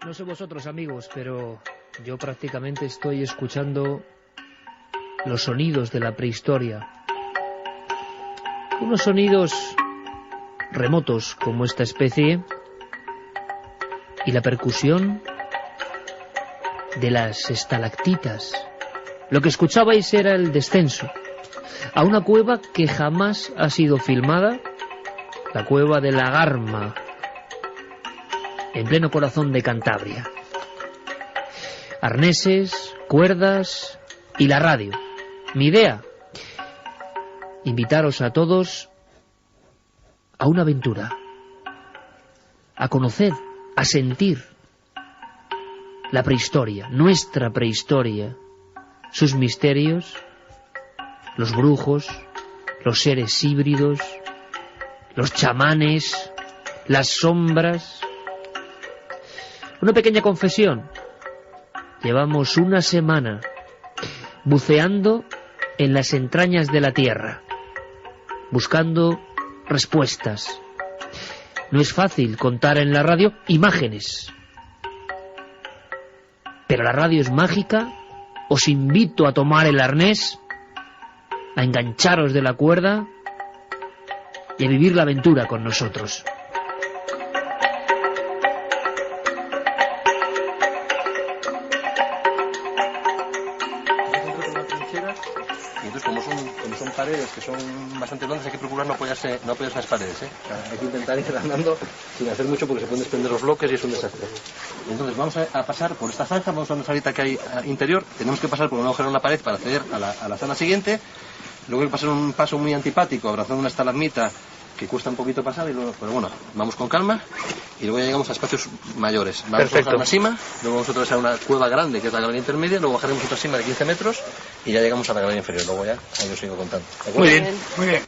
No sé vosotros, amigos, pero yo prácticamente estoy escuchando los sonidos de la prehistoria. Unos sonidos remotos como esta especie y la percusión de las estalactitas. Lo que escuchabais era el descenso a una cueva que jamás ha sido filmada, la cueva de la Garma, en pleno corazón de Cantabria. Arneses, cuerdas y la radio. Mi idea, invitaros a todos a una aventura, a conocer, a sentir la prehistoria, nuestra prehistoria, sus misterios, los brujos, los seres híbridos, los chamanes, las sombras. Una pequeña confesión. Llevamos una semana buceando en las entrañas de la Tierra, buscando respuestas. No es fácil contar en la radio imágenes, pero la radio es mágica. Os invito a tomar el arnés, a engancharos de la cuerda y a vivir la aventura con nosotros. Como son paredes que son bastante blandas, hay que procurar no apoyarse en las paredes, ¿eh? Hay que intentar ir andando sin hacer mucho porque se pueden desprender los bloques y es un desastre. Entonces vamos a pasar por esta zanja, vamos a una salita que hay interior, tenemos que pasar por un agujero en la pared para acceder a la sala siguiente, luego hay que pasar un paso muy antipático abrazando una estalagmita que cuesta un poquito pasar, pero bueno, vamos con calma y luego ya llegamos a espacios mayores. Vamos a bajar una cima, luego vamos otra vez a una cueva grande que es la galería intermedia, luego bajaremos otra cima de 15 metros y ya llegamos a la galería inferior, luego ya ahí os sigo contando. Muy bien, muy bien.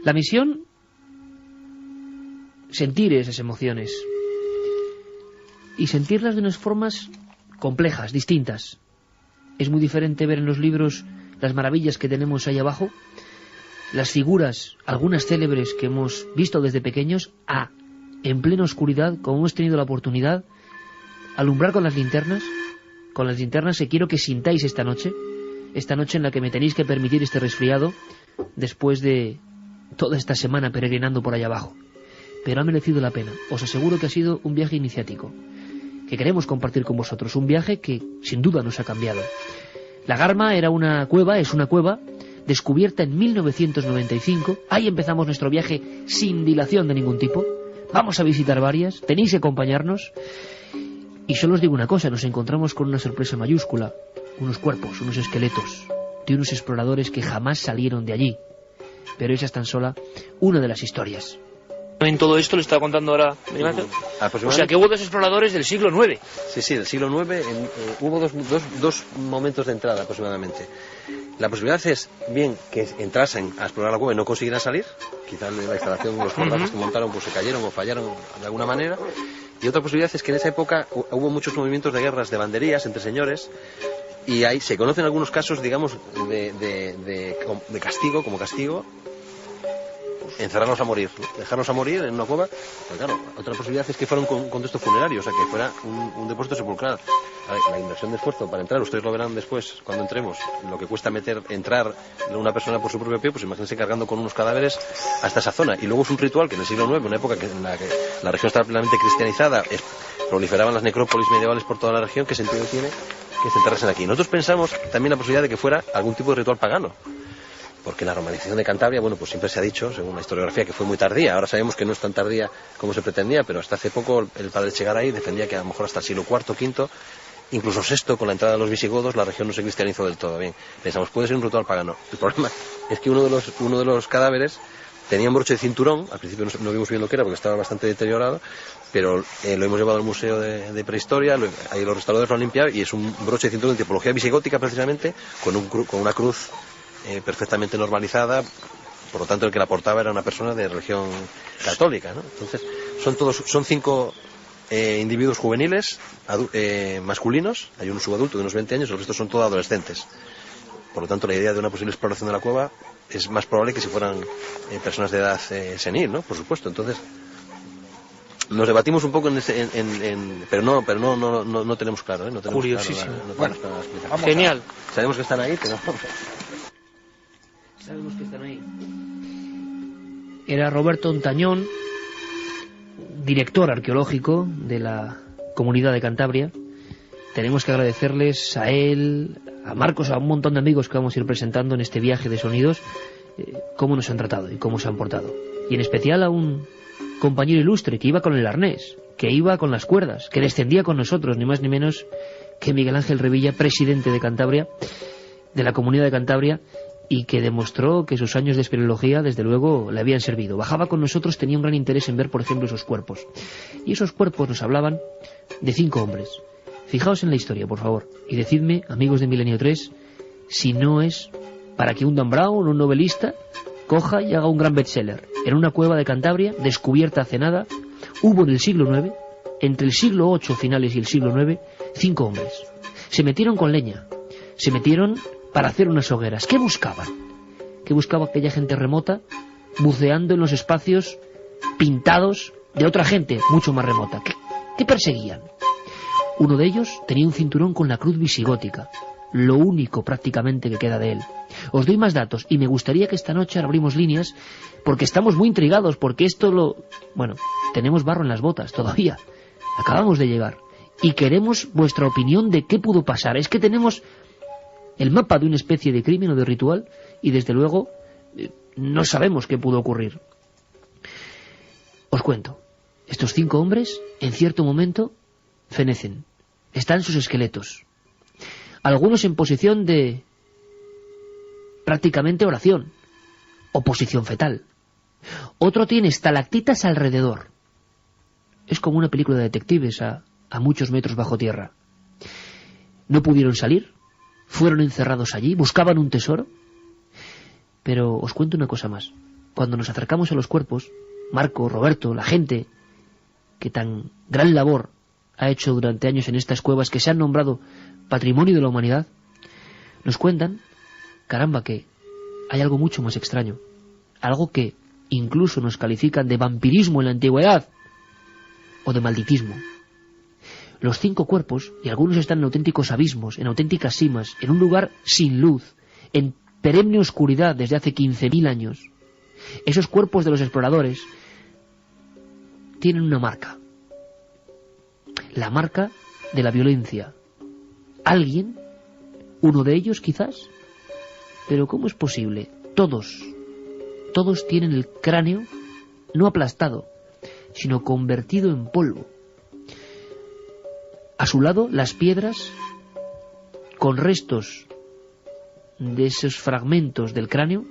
La misión, sentir esas emociones y sentirlas de unas formas complejas, distintas. Es muy diferente ver en los libros las maravillas que tenemos ahí abajo, las figuras, algunas célebres que hemos visto desde pequeños, en plena oscuridad, como hemos tenido la oportunidad, alumbrar con las linternas que quiero que sintáis esta noche en la que me tenéis que permitir este resfriado después de toda esta semana peregrinando por allá abajo. Pero ha merecido la pena. Os aseguro que ha sido un viaje iniciático que queremos compartir con vosotros, un viaje que sin duda nos ha cambiado. La Garma es una cueva descubierta en 1995. Ahí empezamos nuestro viaje sin dilación de ningún tipo. Vamos a visitar varias, tenéis que acompañarnos. Y solo os digo una cosa, nos encontramos con una sorpresa mayúscula, unos cuerpos, unos esqueletos de unos exploradores que jamás salieron de allí. Pero esa es tan sola una de las historias. En todo esto le estaba contando ahora Miguel Ángel. O sea que hubo dos exploradores del siglo IX. Sí, del siglo IX hubo dos momentos de entrada aproximadamente. La posibilidad es bien que entrasen a explorar la cueva y no consiguieran salir, quizás la instalación de los cordajes que montaron pues se cayeron o fallaron de alguna manera, y otra posibilidad es que en esa época hubo muchos movimientos de guerras de banderías entre señores, y ahí se conocen algunos casos, digamos, de castigo, como castigo, encerrarnos a morir, dejarnos a morir en una cueva. Pues claro, otra posibilidad es que fuera un contexto funerario, o sea, que fuera un depósito sepulcral. A ver, la inversión de esfuerzo para entrar, ustedes lo verán después cuando entremos, lo que cuesta entrar una persona por su propio pie, pues imagínense cargando con unos cadáveres hasta esa zona. Y luego es un ritual que en el siglo IX, una época en la que la región estaba plenamente cristianizada, proliferaban las necrópolis medievales por toda la región, ¿qué sentido tiene que se enterrasen aquí? Nosotros pensamos también la posibilidad de que fuera algún tipo de ritual pagano, porque la romanización de Cantabria, bueno, pues siempre se ha dicho, según la historiografía, que fue muy tardía. Ahora sabemos que no es tan tardía como se pretendía, pero hasta hace poco el padre Echegaray defendía que a lo mejor hasta el siglo IV, V, incluso VI, con la entrada de los visigodos, la región no se cristianizó del todo. Bien, pensamos, puede ser un ritual pagano. El problema es que uno de los cadáveres tenía un broche de cinturón. Al principio no vimos bien lo que era porque estaba bastante deteriorado, pero lo hemos llevado al Museo de Prehistoria, ahí los restauradores lo han limpiado y es un broche de cinturón de tipología visigótica precisamente, con una cruz perfectamente normalizada, por lo tanto el que la portaba era una persona de religión católica, ¿no? Entonces son 5 individuos juveniles masculinos, hay un subadulto de unos 20 años, los restos son todos adolescentes. Por lo tanto, la idea de una posible exploración de la cueva es más probable que si fueran personas de edad senil, ¿no? Por supuesto. Entonces, nos debatimos un poco pero no tenemos claro, ¿eh? No tenemos curiosísimo. Claro la explicación. Genial. Sabemos que están ahí, pero sabemos que están ahí. Era Roberto Ontañón, director arqueológico de la Comunidad de Cantabria. Tenemos que agradecerles a él, a Marcos, a un montón de amigos que vamos a ir presentando en este viaje de sonidos, cómo nos han tratado y cómo se han portado. Y en especial a un compañero ilustre que iba con el arnés, que iba con las cuerdas, que descendía con nosotros, ni más ni menos que Miguel Ángel Revilla, presidente de Cantabria, de la Comunidad de Cantabria, y que demostró que sus años de espeleología, desde luego, le habían servido. Bajaba con nosotros, tenía un gran interés en ver, por ejemplo, esos cuerpos. Y esos cuerpos nos hablaban de 5 hombres. Fijaos en la historia, por favor, y decidme, amigos de Milenio 3, si no es para que un Dan Brown, un novelista, coja y haga un gran bestseller. En una cueva de Cantabria, descubierta hace nada, hubo en el siglo IX, entre el siglo VIII finales y el siglo IX, 5 hombres. Se metieron con leña, se metieron para hacer unas hogueras. ¿Qué buscaban? ¿Qué buscaba aquella gente remota, buceando en los espacios pintados de otra gente mucho más remota? ¿Qué perseguían? Uno de ellos tenía un cinturón con la cruz visigótica, lo único prácticamente que queda de él. Os doy más datos y me gustaría que esta noche abrimos líneas porque estamos muy intrigados, porque Bueno, tenemos barro en las botas todavía. Acabamos de llegar y queremos vuestra opinión de qué pudo pasar. Es que tenemos el mapa de una especie de crimen o de ritual y desde luego no sabemos qué pudo ocurrir. Os cuento. Estos 5 hombres en cierto momento fenecen. Están sus esqueletos. Algunos en posición de prácticamente oración o posición fetal. Otro tiene estalactitas alrededor. Es como una película de detectives a muchos metros bajo tierra. No pudieron salir, fueron encerrados allí, buscaban un tesoro. Pero os cuento una cosa más. Cuando nos acercamos a los cuerpos, Marco, Roberto, la gente que tan gran labor ha hecho durante años en estas cuevas que se han nombrado Patrimonio de la Humanidad, nos cuentan, caramba, que hay algo mucho más extraño, algo que incluso nos califican de vampirismo en la antigüedad o de malditismo. Los 5 cuerpos, y algunos están en auténticos abismos, en auténticas simas, en un lugar sin luz, en perenne oscuridad desde hace 15.000 años. Esos cuerpos de los exploradores tienen una marca. La marca de la violencia. Alguien, uno de ellos quizás, pero ¿cómo es posible? Todos tienen el cráneo no aplastado, sino convertido en polvo. A su lado las piedras con restos de esos fragmentos del cráneo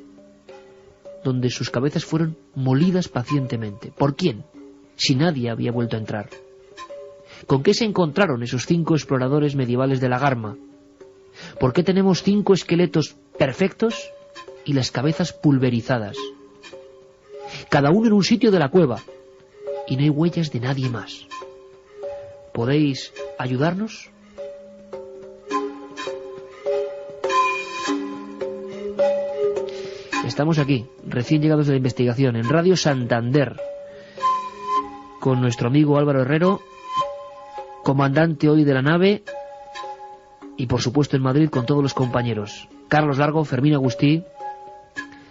donde sus cabezas fueron molidas pacientemente. ¿Por quién? Si nadie había vuelto a entrar. ¿Con qué se encontraron esos 5 exploradores medievales de la Garma? ¿Por qué tenemos 5 esqueletos perfectos y las cabezas pulverizadas? Cada uno en un sitio de la cueva y no hay huellas de nadie más. ¿Podéis ayudarnos? Estamos aquí, recién llegados de la investigación, en Radio Santander, con nuestro amigo Álvaro Herrero, comandante hoy de la nave, y por supuesto en Madrid con todos los compañeros. Carlos Largo, Fermín Agustí,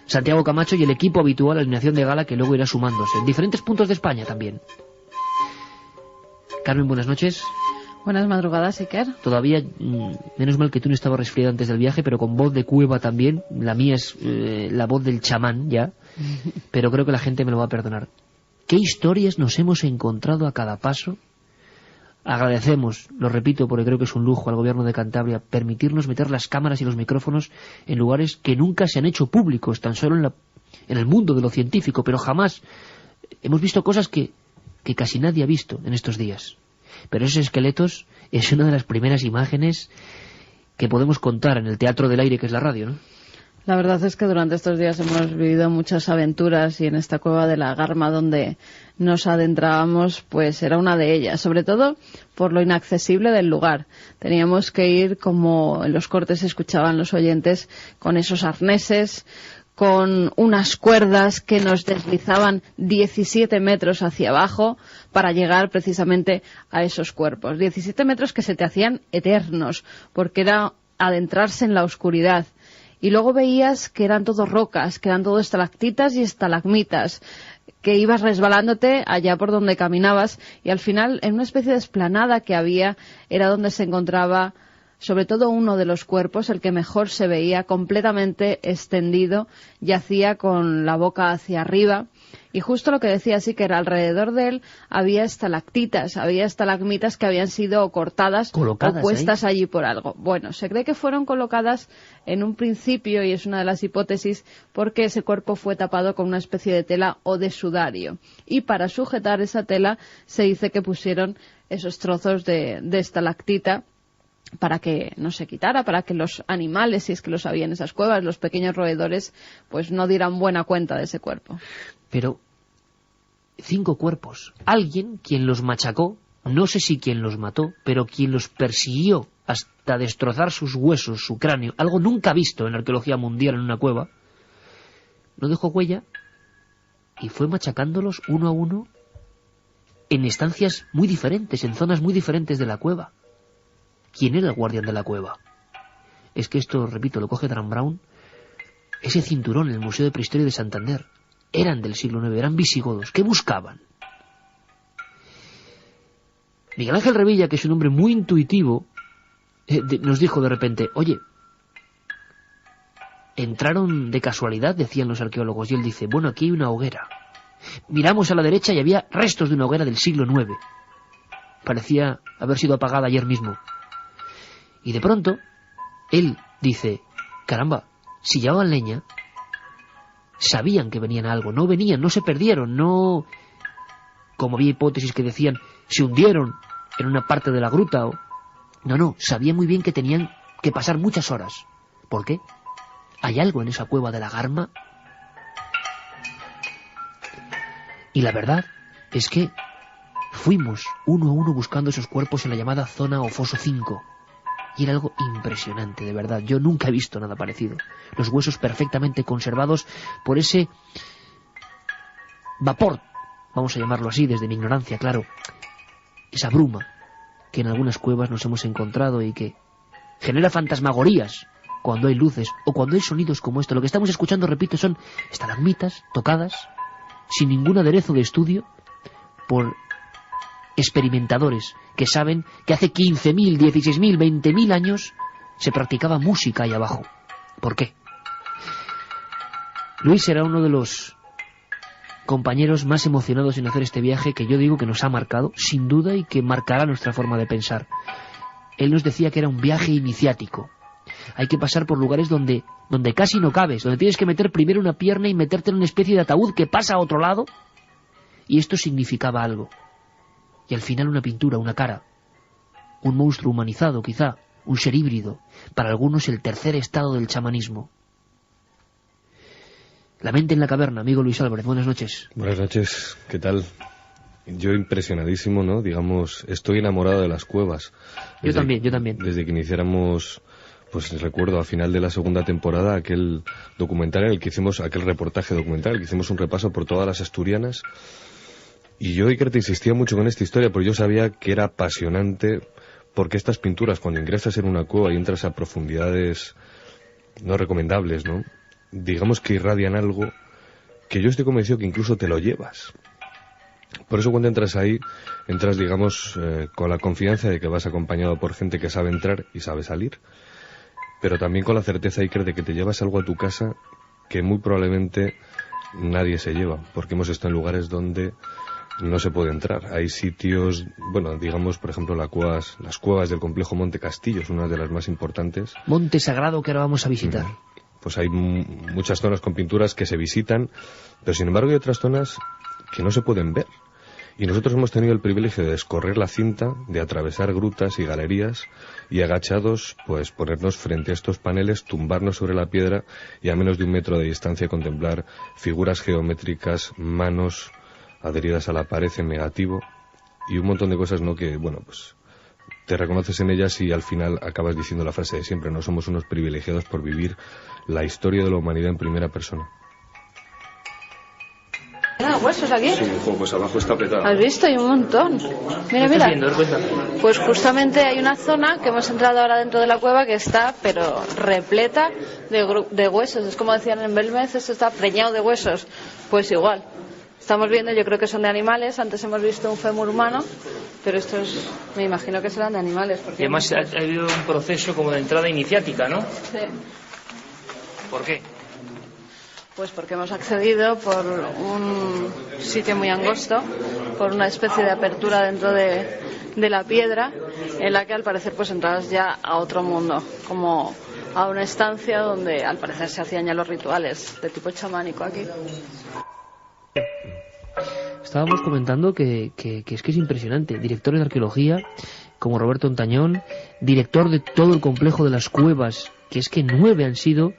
Santiago Camacho y el equipo habitual, la alineación de gala que luego irá sumándose, en diferentes puntos de España también. Carmen, buenas noches. Buenas madrugadas, Iker. Todavía, menos mal que tú no estabas resfriado antes del viaje, pero con voz de cueva también. La mía es la voz del chamán ya, pero creo que la gente me lo va a perdonar. ¿Qué historias nos hemos encontrado a cada paso? Agradecemos, lo repito porque creo que es un lujo al gobierno de Cantabria, permitirnos meter las cámaras y los micrófonos en lugares que nunca se han hecho públicos, tan solo en el mundo de lo científico, pero jamás hemos visto cosas que casi nadie ha visto en estos días. Pero esos esqueletos es una de las primeras imágenes que podemos contar en el teatro del aire que es la radio, ¿no? La verdad es que durante estos días hemos vivido muchas aventuras y en esta cueva de la Garma donde nos adentrábamos, pues era una de ellas, sobre todo por lo inaccesible del lugar. Teníamos que ir, como en los cortes escuchaban los oyentes, con esos arneses, con unas cuerdas que nos deslizaban 17 metros hacia abajo para llegar precisamente a esos cuerpos. 17 metros que se te hacían eternos, porque era adentrarse en la oscuridad. Y luego veías que eran todo rocas, que eran todo estalactitas y estalagmitas, que ibas resbalándote allá por donde caminabas, y al final, en una especie de explanada que había, era donde se encontraba sobre todo uno de los cuerpos, el que mejor se veía, completamente extendido, yacía con la boca hacia arriba, y justo lo que decía sí que era alrededor de él había estalactitas, había estalagmitas que habían sido cortadas colocadas, o puestas allí por algo. Bueno, se cree que fueron colocadas en un principio, y es una de las hipótesis, porque ese cuerpo fue tapado con una especie de tela o de sudario, y para sujetar esa tela se dice que pusieron esos trozos de estalactita para que no se quitara, para que los animales, si es que los había en esas cuevas, los pequeños roedores, pues no dieran buena cuenta de ese cuerpo. Pero 5 cuerpos. Alguien quien los machacó, no sé si quien los mató, pero quien los persiguió hasta destrozar sus huesos, su cráneo, algo nunca visto en la arqueología mundial en una cueva, no dejó huella y fue machacándolos uno a uno en estancias muy diferentes, en zonas muy diferentes de la cueva. ¿Quién era el guardián de la cueva? Es que esto, repito, lo coge Dan Brown. Ese cinturón en el Museo de Prehistoria de Santander. Eran del siglo IX, eran visigodos. ¿Qué buscaban? Miguel Ángel Revilla, que es un hombre muy intuitivo, nos dijo de repente, oye, entraron de casualidad, decían los arqueólogos, y él dice, bueno, aquí hay una hoguera. Miramos a la derecha y había restos de una hoguera del siglo IX. Parecía haber sido apagada ayer mismo. Y de pronto, él dice, caramba, si llevaban leña, sabían que venían a algo, no venían, no se perdieron, no, como había hipótesis que decían, se hundieron en una parte de la gruta, o... no, sabían muy bien que tenían que pasar muchas horas. ¿Por qué? ¿Hay algo en esa cueva de la Garma? Y la verdad es que fuimos uno a uno buscando esos cuerpos en la llamada zona o foso 5. Y era algo impresionante, de verdad. Yo nunca he visto nada parecido. Los huesos perfectamente conservados por ese vapor, vamos a llamarlo así, desde mi ignorancia, claro. Esa bruma que en algunas cuevas nos hemos encontrado y que genera fantasmagorías cuando hay luces o cuando hay sonidos como esto. Lo que estamos escuchando, repito, son estalagmitas tocadas sin ningún aderezo de estudio por experimentadores que saben que hace 15.000, 16.000, 20.000 años se practicaba música ahí abajo. ¿Por qué? Luis era uno de los compañeros más emocionados en hacer este viaje, que yo digo que nos ha marcado, sin duda, y que marcará nuestra forma de pensar. Él nos decía que era un viaje iniciático. Hay que pasar por lugares donde casi no cabes, donde tienes que meter primero una pierna y meterte en una especie de ataúd que pasa a otro lado, y esto significaba algo. Y al final una pintura, una cara, un monstruo humanizado quizá, un ser híbrido, para algunos el tercer estado del chamanismo. La mente en la caverna, amigo Luis Álvarez, buenas noches. Buenas noches, ¿qué tal? Yo impresionadísimo, ¿no? Digamos, estoy enamorado de las cuevas. Yo también. Desde que iniciáramos, pues recuerdo a final de la segunda temporada aquel documental en el que hicimos, aquel reportaje documental, que hicimos un repaso por todas las asturianas. Y yo, Iker, te insistía mucho con esta historia, porque yo sabía que era apasionante, porque estas pinturas, cuando ingresas en una cueva y entras a profundidades no recomendables, ¿no? Digamos que irradian algo que yo estoy convencido que incluso te lo llevas. Por eso cuando entras ahí, entras, digamos, con la confianza de que vas acompañado por gente que sabe entrar y sabe salir, pero también con la certeza, Iker, de que te llevas algo a tu casa que muy probablemente nadie se lleva, porque hemos estado en lugares donde no se puede entrar. Hay sitios, bueno, digamos, por ejemplo, las cuevas del complejo Monte Castillo, es una de las más importantes. Monte Sagrado, que ahora vamos a visitar. Pues hay muchas zonas con pinturas que se visitan, pero sin embargo hay otras zonas que no se pueden ver. Y nosotros hemos tenido el privilegio de descorrer la cinta, de atravesar grutas y galerías y agachados, pues ponernos frente a estos paneles, tumbarnos sobre la piedra y a menos de 1 metro de distancia contemplar figuras geométricas, manos adheridas a la pared en negativo y un montón de cosas, ¿no?, que, bueno, pues te reconoces en ellas y al final acabas diciendo la frase de siempre, no somos unos privilegiados por vivir la historia de la humanidad en primera persona. ¿Huesos aquí? Sí, pues abajo está petado. ¿Has visto? Hay un montón. Mira. Pues justamente hay una zona que hemos entrado ahora dentro de la cueva que está, pero repleta de huesos. Es como decían en Belmez, esto está preñado de huesos. Pues igual. Estamos viendo, yo creo que son de animales. Antes hemos visto un fémur humano, pero estos me imagino que serán de animales. Y además ha habido un proceso como de entrada iniciática, ¿no? Sí. ¿Por qué? Pues porque hemos accedido por un sitio muy angosto, por una especie de apertura dentro de la piedra, en la que al parecer pues entrabas ya a otro mundo, como a una estancia donde al parecer se hacían ya los rituales de tipo chamánico aquí. Estábamos comentando que es impresionante. Directores de arqueología como Roberto Ontañón, director de todo el complejo de las cuevas, que es que 9 han sido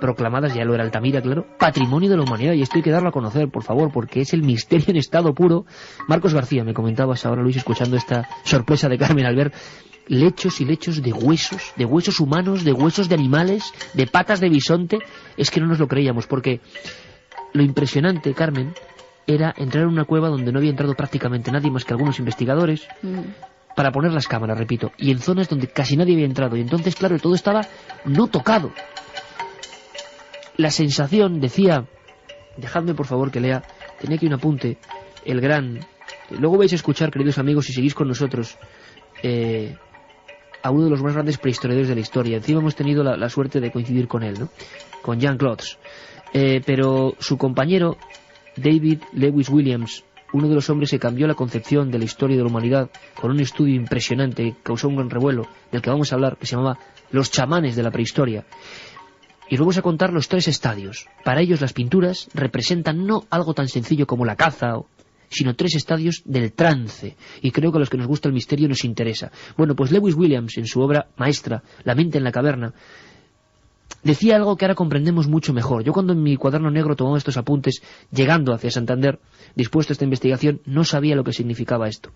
proclamadas, ya lo era Altamira, claro, Patrimonio de la Humanidad, y esto hay que darlo a conocer, por favor, porque es el misterio en estado puro. Marcos García, me comentabas ahora, Luis, escuchando esta sorpresa de Carmen al ver lechos y lechos de huesos humanos, de huesos de animales, de patas de bisonte. Es que no nos lo creíamos, porque lo impresionante, Carmen, era entrar en una cueva donde no había entrado prácticamente nadie más que algunos investigadores, para poner las cámaras, repito, y en zonas donde casi nadie había entrado, y entonces, claro, todo estaba no tocado. La sensación, decía, dejadme por favor que lea, tenía aquí un apunte, el gran, luego vais a escuchar, queridos amigos, si seguís con nosotros, a uno de los más grandes prehistoriadores de la historia. Encima hemos tenido la suerte de coincidir con él, ¿no?, con Jean Clods, pero su compañero David Lewis Williams, uno de los hombres que cambió la concepción de la historia de la humanidad con un estudio impresionante que causó un gran revuelo, del que vamos a hablar, que se llamaba Los chamanes de la prehistoria. Y os vamos a contar los 3 estadios. Para ellos las pinturas representan no algo tan sencillo como la caza, sino 3 estadios del trance. Y creo que a los que nos gusta el misterio nos interesa. Bueno, pues Lewis Williams, en su obra maestra, La mente en la caverna, decía algo que ahora comprendemos mucho mejor. Yo cuando en mi cuaderno negro tomaba estos apuntes, llegando hacia Santander, dispuesto a esta investigación, no sabía lo que significaba esto.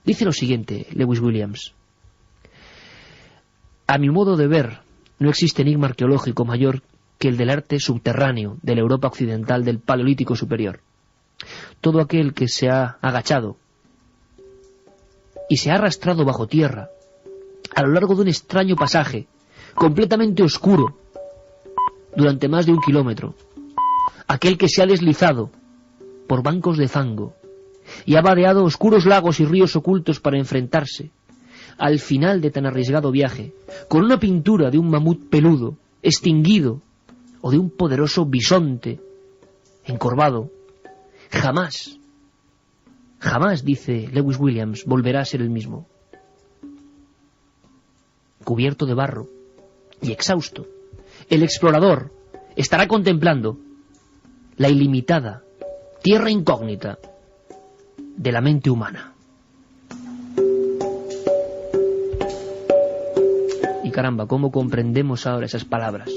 Dice lo siguiente, Lewis Williams: a mi modo de ver, no existe enigma arqueológico mayor que el del arte subterráneo de la Europa occidental del Paleolítico superior. Todo aquel que se ha agachado y se ha arrastrado bajo tierra a lo largo de un extraño pasaje completamente oscuro durante más de 1 kilómetro, aquel que se ha deslizado por bancos de fango y ha vadeado oscuros lagos y ríos ocultos para enfrentarse al final de tan arriesgado viaje, con una pintura de un mamut peludo, extinguido, o de un poderoso bisonte encorvado, jamás, dice Lewis Williams, volverá a ser el mismo. Cubierto de barro y exhausto, el explorador estará contemplando la ilimitada tierra incógnita de la mente humana. Y caramba, ¿cómo comprendemos ahora esas palabras?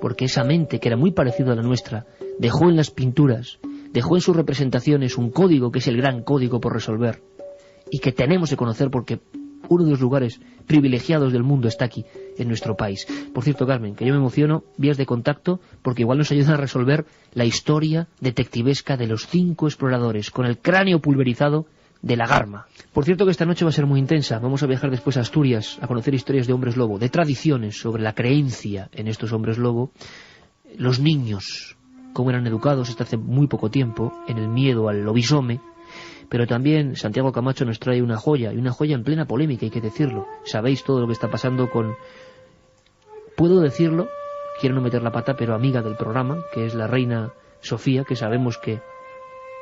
Porque esa mente, que era muy parecida a la nuestra, dejó en las pinturas, dejó en sus representaciones un código que es el gran código por resolver, y que tenemos que conocer porque uno de los lugares privilegiados del mundo está aquí, en nuestro país. Por cierto, Carmen, que yo me emociono, vías de contacto, porque igual nos ayudan a resolver la historia detectivesca de los 5 exploradores, con el cráneo pulverizado de la Garma. Por cierto que esta noche va a ser muy intensa. Vamos a viajar después a Asturias a conocer historias de hombres lobo, de tradiciones sobre la creencia en estos hombres lobo, los niños, cómo eran educados hasta hace muy poco tiempo, en el miedo al lobisome, pero también Santiago Camacho nos trae una joya, y una joya en plena polémica, hay que decirlo. Sabéis todo lo que está pasando con, puedo decirlo, quiero no meter la pata, pero amiga del programa, que es la reina Sofía, que sabemos que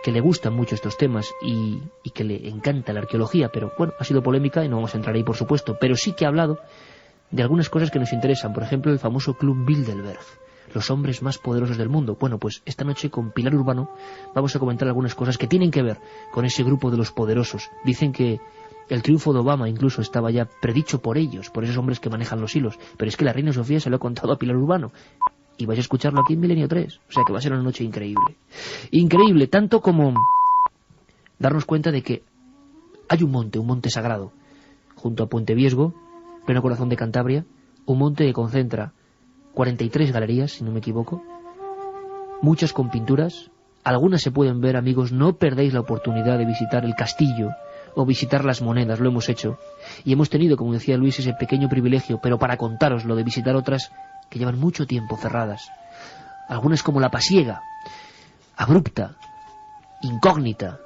le gustan mucho estos temas y que le encanta la arqueología, pero bueno, ha sido polémica y no vamos a entrar ahí, por supuesto, pero sí que ha hablado de algunas cosas que nos interesan, por ejemplo, el famoso Club Bilderberg. los hombres más poderosos del mundo. Bueno, pues esta noche con Pilar Urbano vamos a comentar algunas cosas que tienen que ver con ese grupo de los poderosos. Dicen que el triunfo de Obama incluso estaba ya predicho por ellos, por esos hombres que manejan los hilos. Pero es que la reina Sofía se lo ha contado a Pilar Urbano. Y vais a escucharlo aquí en Milenio 3. O sea que va a ser una noche increíble. Increíble, tanto como darnos cuenta de que hay un monte sagrado, junto a Puente Viesgo, pleno corazón de Cantabria, un monte que concentra 43 galerías, si no me equivoco, muchas con pinturas, algunas se pueden ver, amigos, no perdéis la oportunidad de visitar el castillo o visitar las monedas, lo hemos hecho, y hemos tenido, como decía Luis, ese pequeño privilegio, pero para contároslo, de visitar otras que llevan mucho tiempo cerradas, algunas como la Pasiega, abrupta, incógnita,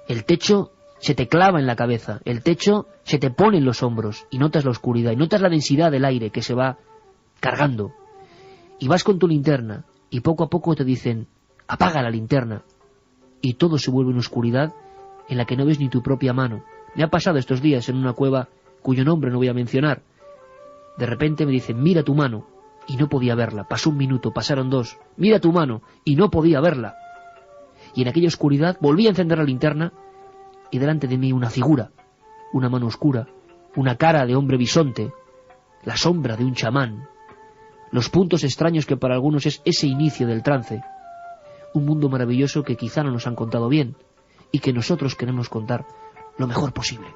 el techo se te clava en la cabeza, el techo se te pone en los hombros y notas la oscuridad, y notas la densidad del aire que se va cargando. Y vas con tu linterna y poco a poco te dicen, apaga la linterna, y todo se vuelve una oscuridad en la que no ves ni tu propia mano. Me ha pasado estos días en una cueva cuyo nombre no voy a mencionar. De repente me dicen, mira tu mano, y no podía verla. Pasó 1 minuto, pasaron 2, mira tu mano, y no podía verla. Y en aquella oscuridad volví a encender la linterna y delante de mí una figura, una mano oscura, una cara de hombre bisonte, la sombra de un chamán, los puntos extraños que para algunos es ese inicio del trance, un mundo maravilloso que quizá no nos han contado bien y que nosotros queremos contar lo mejor posible.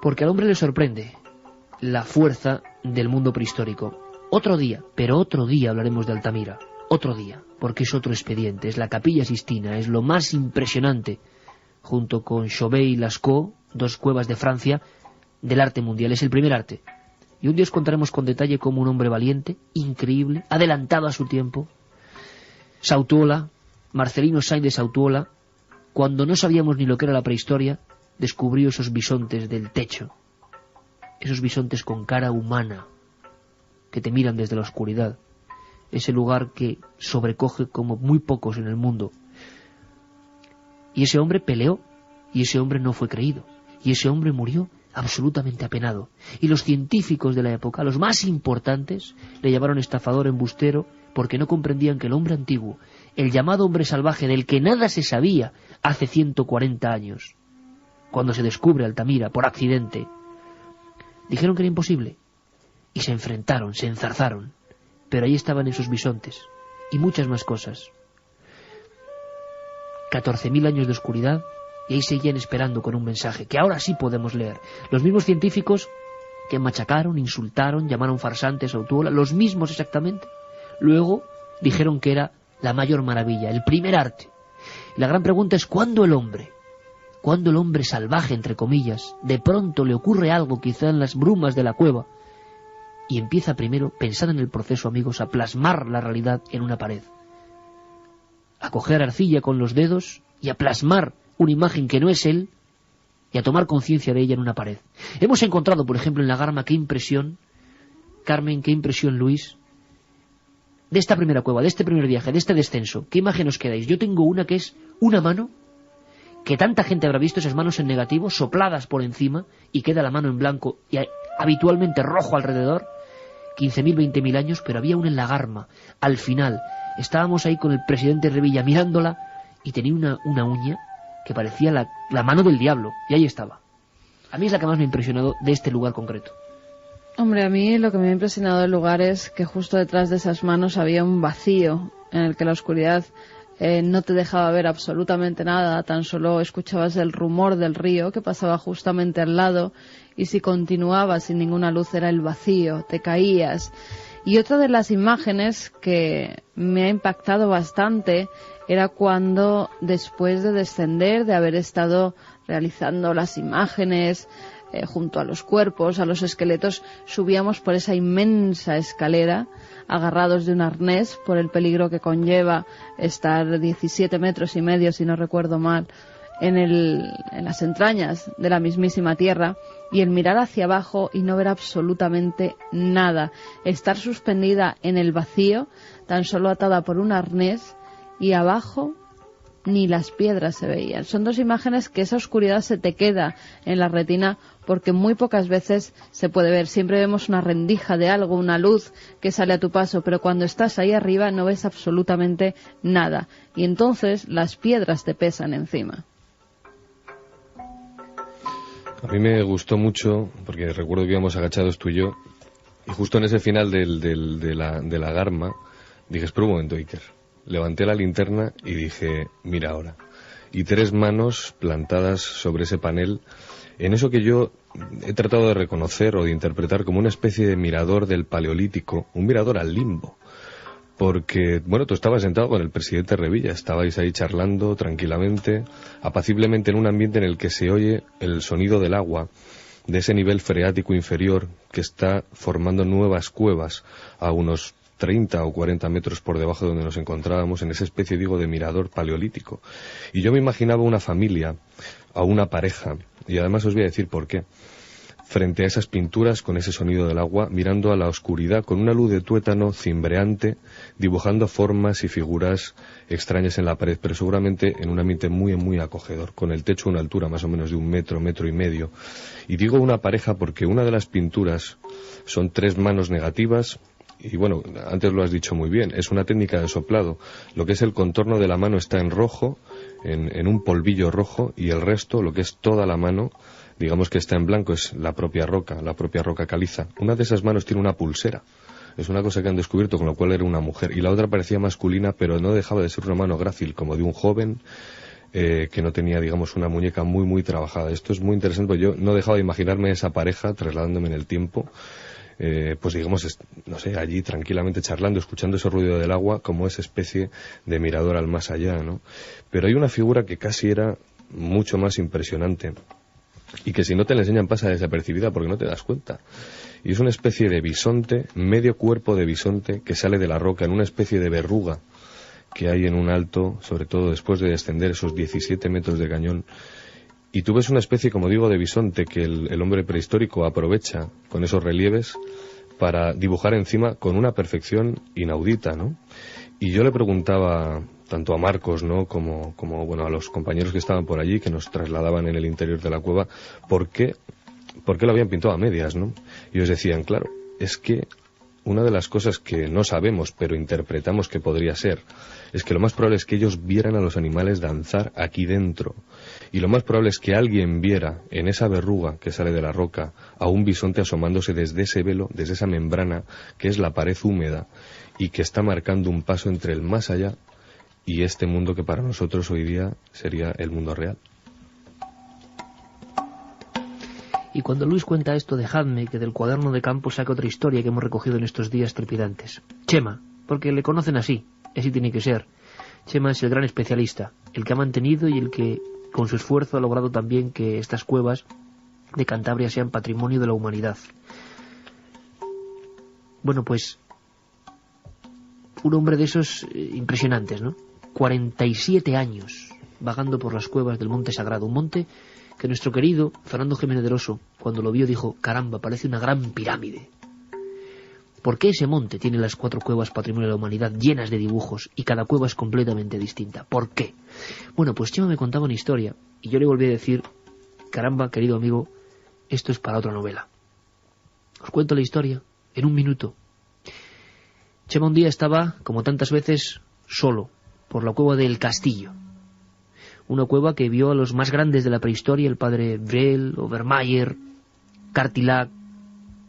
Porque al hombre le sorprende la fuerza del mundo prehistórico. Otro día, pero otro día hablaremos de Altamira. Otro día, porque es otro expediente. Es la Capilla Sistina, es lo más impresionante, junto con Chauvet y Lascaux, 2 cuevas de Francia, del arte mundial. Es el primer arte. Y un día os contaremos con detalle cómo un hombre valiente, increíble, adelantado a su tiempo, Sautuola, Marcelino Sainz de Sautuola, cuando no sabíamos ni lo que era la prehistoria, descubrió esos bisontes del techo. Esos bisontes con cara humana, que te miran desde la oscuridad. Ese lugar que sobrecoge como muy pocos en el mundo. Y ese hombre peleó, y ese hombre no fue creído, y ese hombre murió absolutamente apenado. Y los científicos de la época, los más importantes, le llamaron estafador, embustero, porque no comprendían que el hombre antiguo, el llamado hombre salvaje del que nada se sabía hace 140 años, cuando se descubre Altamira por accidente, dijeron que era imposible, y se enfrentaron, se enzarzaron, pero ahí estaban esos bisontes, y muchas más cosas. 14.000 años de oscuridad, y ahí seguían esperando con un mensaje, que ahora sí podemos leer. Los mismos científicos que machacaron, insultaron, llamaron farsantes a Sautuola, los mismos exactamente, luego dijeron que era la mayor maravilla, el primer arte. Y la gran pregunta es, ¿cuándo el hombre salvaje, entre comillas, de pronto le ocurre algo quizá en las brumas de la cueva y empieza primero, pensad en el proceso, amigos, a plasmar la realidad en una pared, a coger arcilla con los dedos y a plasmar una imagen que no es él y a tomar conciencia de ella en una pared? Hemos encontrado, por ejemplo, en la Garma, qué impresión, Carmen, qué impresión, Luis, de esta primera cueva, de este primer viaje, de este descenso. ¿Qué imagen os quedáis? Yo tengo una que es una mano, que tanta gente habrá visto, esas manos en negativo, sopladas por encima, y queda la mano en blanco, y habitualmente rojo alrededor, 15.000, 20.000 años, pero había una en la Garma, al final. Estábamos ahí con el presidente Revilla mirándola, y tenía una uña que parecía la mano del diablo, y ahí estaba. A mí es la que más me ha impresionado de este lugar concreto. Hombre, a mí lo que me ha impresionado del lugar es que justo detrás de esas manos había un vacío en el que la oscuridad no te dejaba ver absolutamente nada, tan solo escuchabas el rumor del río que pasaba justamente al lado, y si continuabas sin ninguna luz era el vacío, te caías. Y otra de las imágenes que me ha impactado bastante era cuando, después de descender, de haber estado realizando las imágenes junto a los cuerpos, a los esqueletos, subíamos por esa inmensa escalera, agarrados de un arnés por el peligro que conlleva estar 17 metros y medio, si no recuerdo mal, en las entrañas de la mismísima tierra, y el mirar hacia abajo y no ver absolutamente nada, estar suspendida en el vacío, tan solo atada por un arnés, y abajo ni las piedras se veían. Son dos imágenes que esa oscuridad se te queda en la retina porque muy pocas veces se puede ver. Siempre vemos una rendija de algo, una luz que sale a tu paso, pero cuando estás ahí arriba no ves absolutamente nada. Y entonces las piedras te pesan encima. A mí me gustó mucho, porque recuerdo que íbamos agachados tú y yo, y justo en ese final de la garma, dije, espera un momento, Iker. Levanté la linterna y dije, mira ahora. Y 3 manos plantadas sobre ese panel, en eso que yo he tratado de reconocer o de interpretar como una especie de mirador del Paleolítico, un mirador al limbo. Porque, bueno, tú estabas sentado con el presidente Revilla, estabais ahí charlando tranquilamente, apaciblemente en un ambiente en el que se oye el sonido del agua, de ese nivel freático inferior que está formando nuevas cuevas a unos 30 o 40 metros por debajo de donde nos encontrábamos, en esa especie, digo, de mirador paleolítico. Y yo me imaginaba una familia, a una pareja, y además os voy a decir por qué, frente a esas pinturas con ese sonido del agua, mirando a la oscuridad con una luz de tuétano cimbreante, dibujando formas y figuras extrañas en la pared, pero seguramente en un ambiente muy, muy acogedor, con el techo a una altura más o menos de 1 metro, 1,5 metros. Y digo una pareja porque una de las pinturas son 3 manos negativas. Y bueno, antes lo has dicho muy bien, es una técnica de soplado. Lo que es el contorno de la mano está en rojo, en un polvillo rojo, y el resto, lo que es toda la mano, digamos que está en blanco, es la propia roca caliza. Una de esas manos tiene una pulsera. Es una cosa que han descubierto, con lo cual era una mujer. Y la otra parecía masculina, pero no dejaba de ser una mano grácil, como de un joven que no tenía, digamos, una muñeca muy, muy trabajada. Esto es muy interesante, porque yo no dejaba de imaginarme esa pareja trasladándome en el tiempo. Pues digamos, no sé, allí tranquilamente charlando, escuchando ese ruido del agua, como esa especie de mirador al más allá, ¿no? Pero hay una figura que casi era mucho más impresionante, y que si no te la enseñan pasa desapercibida porque no te das cuenta. Y es una especie de bisonte, medio cuerpo de bisonte, que sale de la roca en una especie de verruga que hay en un alto, sobre todo después de descender esos 17 metros de cañón. Y tú ves una especie, como digo, de bisonte que el hombre prehistórico aprovecha con esos relieves para dibujar encima con una perfección inaudita, ¿no? Y yo le preguntaba tanto a Marcos, ¿no?, como bueno, a los compañeros que estaban por allí, que nos trasladaban en el interior de la cueva, ¿por qué lo habían pintado a medias, no? Y ellos decían, claro, es que una de las cosas que no sabemos, pero interpretamos que podría ser, es que lo más probable es que ellos vieran a los animales danzar aquí dentro. Y lo más probable es que alguien viera en esa verruga que sale de la roca a un bisonte asomándose desde ese velo, desde esa membrana que es la pared húmeda y que está marcando un paso entre el más allá y este mundo que para nosotros hoy día sería el mundo real. Y cuando Luis cuenta esto, dejadme que del cuaderno de campo saque otra historia que hemos recogido en estos días trepidantes. Chema, porque le conocen así tiene que ser. Chema es el gran especialista, el que ha mantenido y el que con su esfuerzo ha logrado también que estas cuevas de Cantabria sean patrimonio de la humanidad. Bueno, pues un hombre de esos impresionantes, ¿no? 47 años vagando por las cuevas del Monte Sagrado, un monte que nuestro querido Fernando Jiménez del Oso, cuando lo vio, dijo, caramba, parece una gran pirámide. ¿Por qué ese monte tiene las 4 cuevas patrimonio de la humanidad llenas de dibujos y cada cueva es completamente distinta? ¿Por qué? Bueno, pues Chema me contaba una historia y yo le volví a decir, caramba, querido amigo, esto es para otra novela. Os cuento la historia en 1 minuto. Chema un día estaba, como tantas veces, solo, por la cueva del Castillo. Una cueva que vio a los más grandes de la prehistoria, el padre Brel, Obermayer, Cartilac,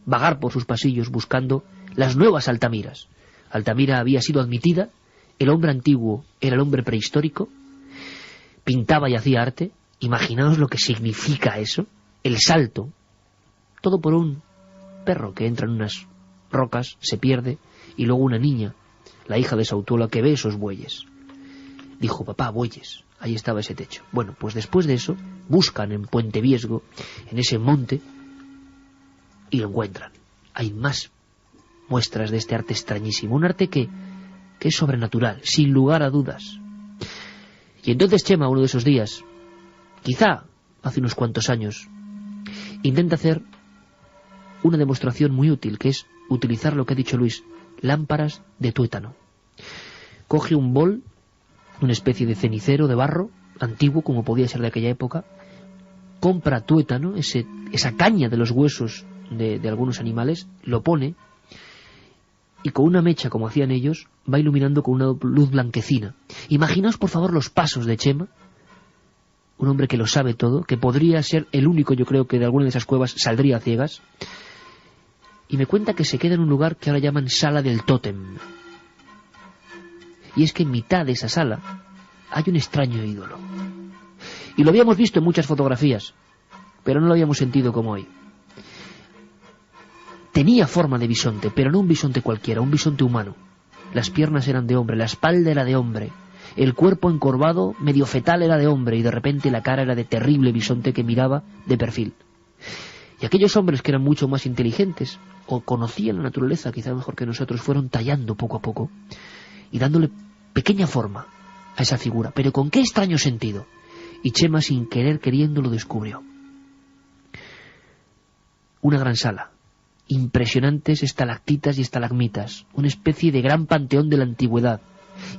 vagar por sus pasillos buscando las nuevas Altamiras. Altamira había sido admitida, el hombre antiguo era el hombre prehistórico, pintaba y hacía arte. Imaginaos lo que significa eso, el salto, todo por un perro que entra en unas rocas, se pierde, y luego una niña, la hija de Sautuola, que ve esos bueyes. Dijo, papá, bueyes, ahí estaba ese techo. Bueno, pues después de eso, buscan en Puente Viesgo, en ese monte, y lo encuentran. Hay más muestras de este arte extrañísimo, un arte que es sobrenatural, sin lugar a dudas. Y entonces Chema, uno de esos días, quizá hace unos cuantos años, intenta hacer una demostración muy útil, que es utilizar lo que ha dicho Luis, lámparas de tuétano. Coge un bol una especie de cenicero de barro, antiguo como podía ser de aquella época, compra tuétano, esa caña de los huesos de algunos animales, lo pone, y con una mecha, como hacían ellos, va iluminando con una luz blanquecina. Imaginaos, por favor, los pasos de Chema, un hombre que lo sabe todo, que podría ser el único, yo creo, que de alguna de esas cuevas saldría a ciegas, y me cuenta que se queda en un lugar que ahora llaman Sala del Tótem. Y es que en mitad de esa sala hay un extraño ídolo. Y lo habíamos visto en muchas fotografías, pero no lo habíamos sentido como hoy. Tenía forma de bisonte, pero no un bisonte cualquiera, un bisonte humano. Las piernas eran de hombre, la espalda era de hombre, el cuerpo encorvado, medio fetal, era de hombre, y de repente la cara era de terrible bisonte que miraba de perfil. Y aquellos hombres que eran mucho más inteligentes, o conocían la naturaleza quizá mejor que nosotros, fueron tallando poco a poco y dándole pequeña forma a esa figura. Pero ¿con qué extraño sentido? Y Chema, sin querer queriendo, lo descubrió. Una gran sala, impresionantes estalactitas y estalagmitas, una especie de gran panteón de la antigüedad,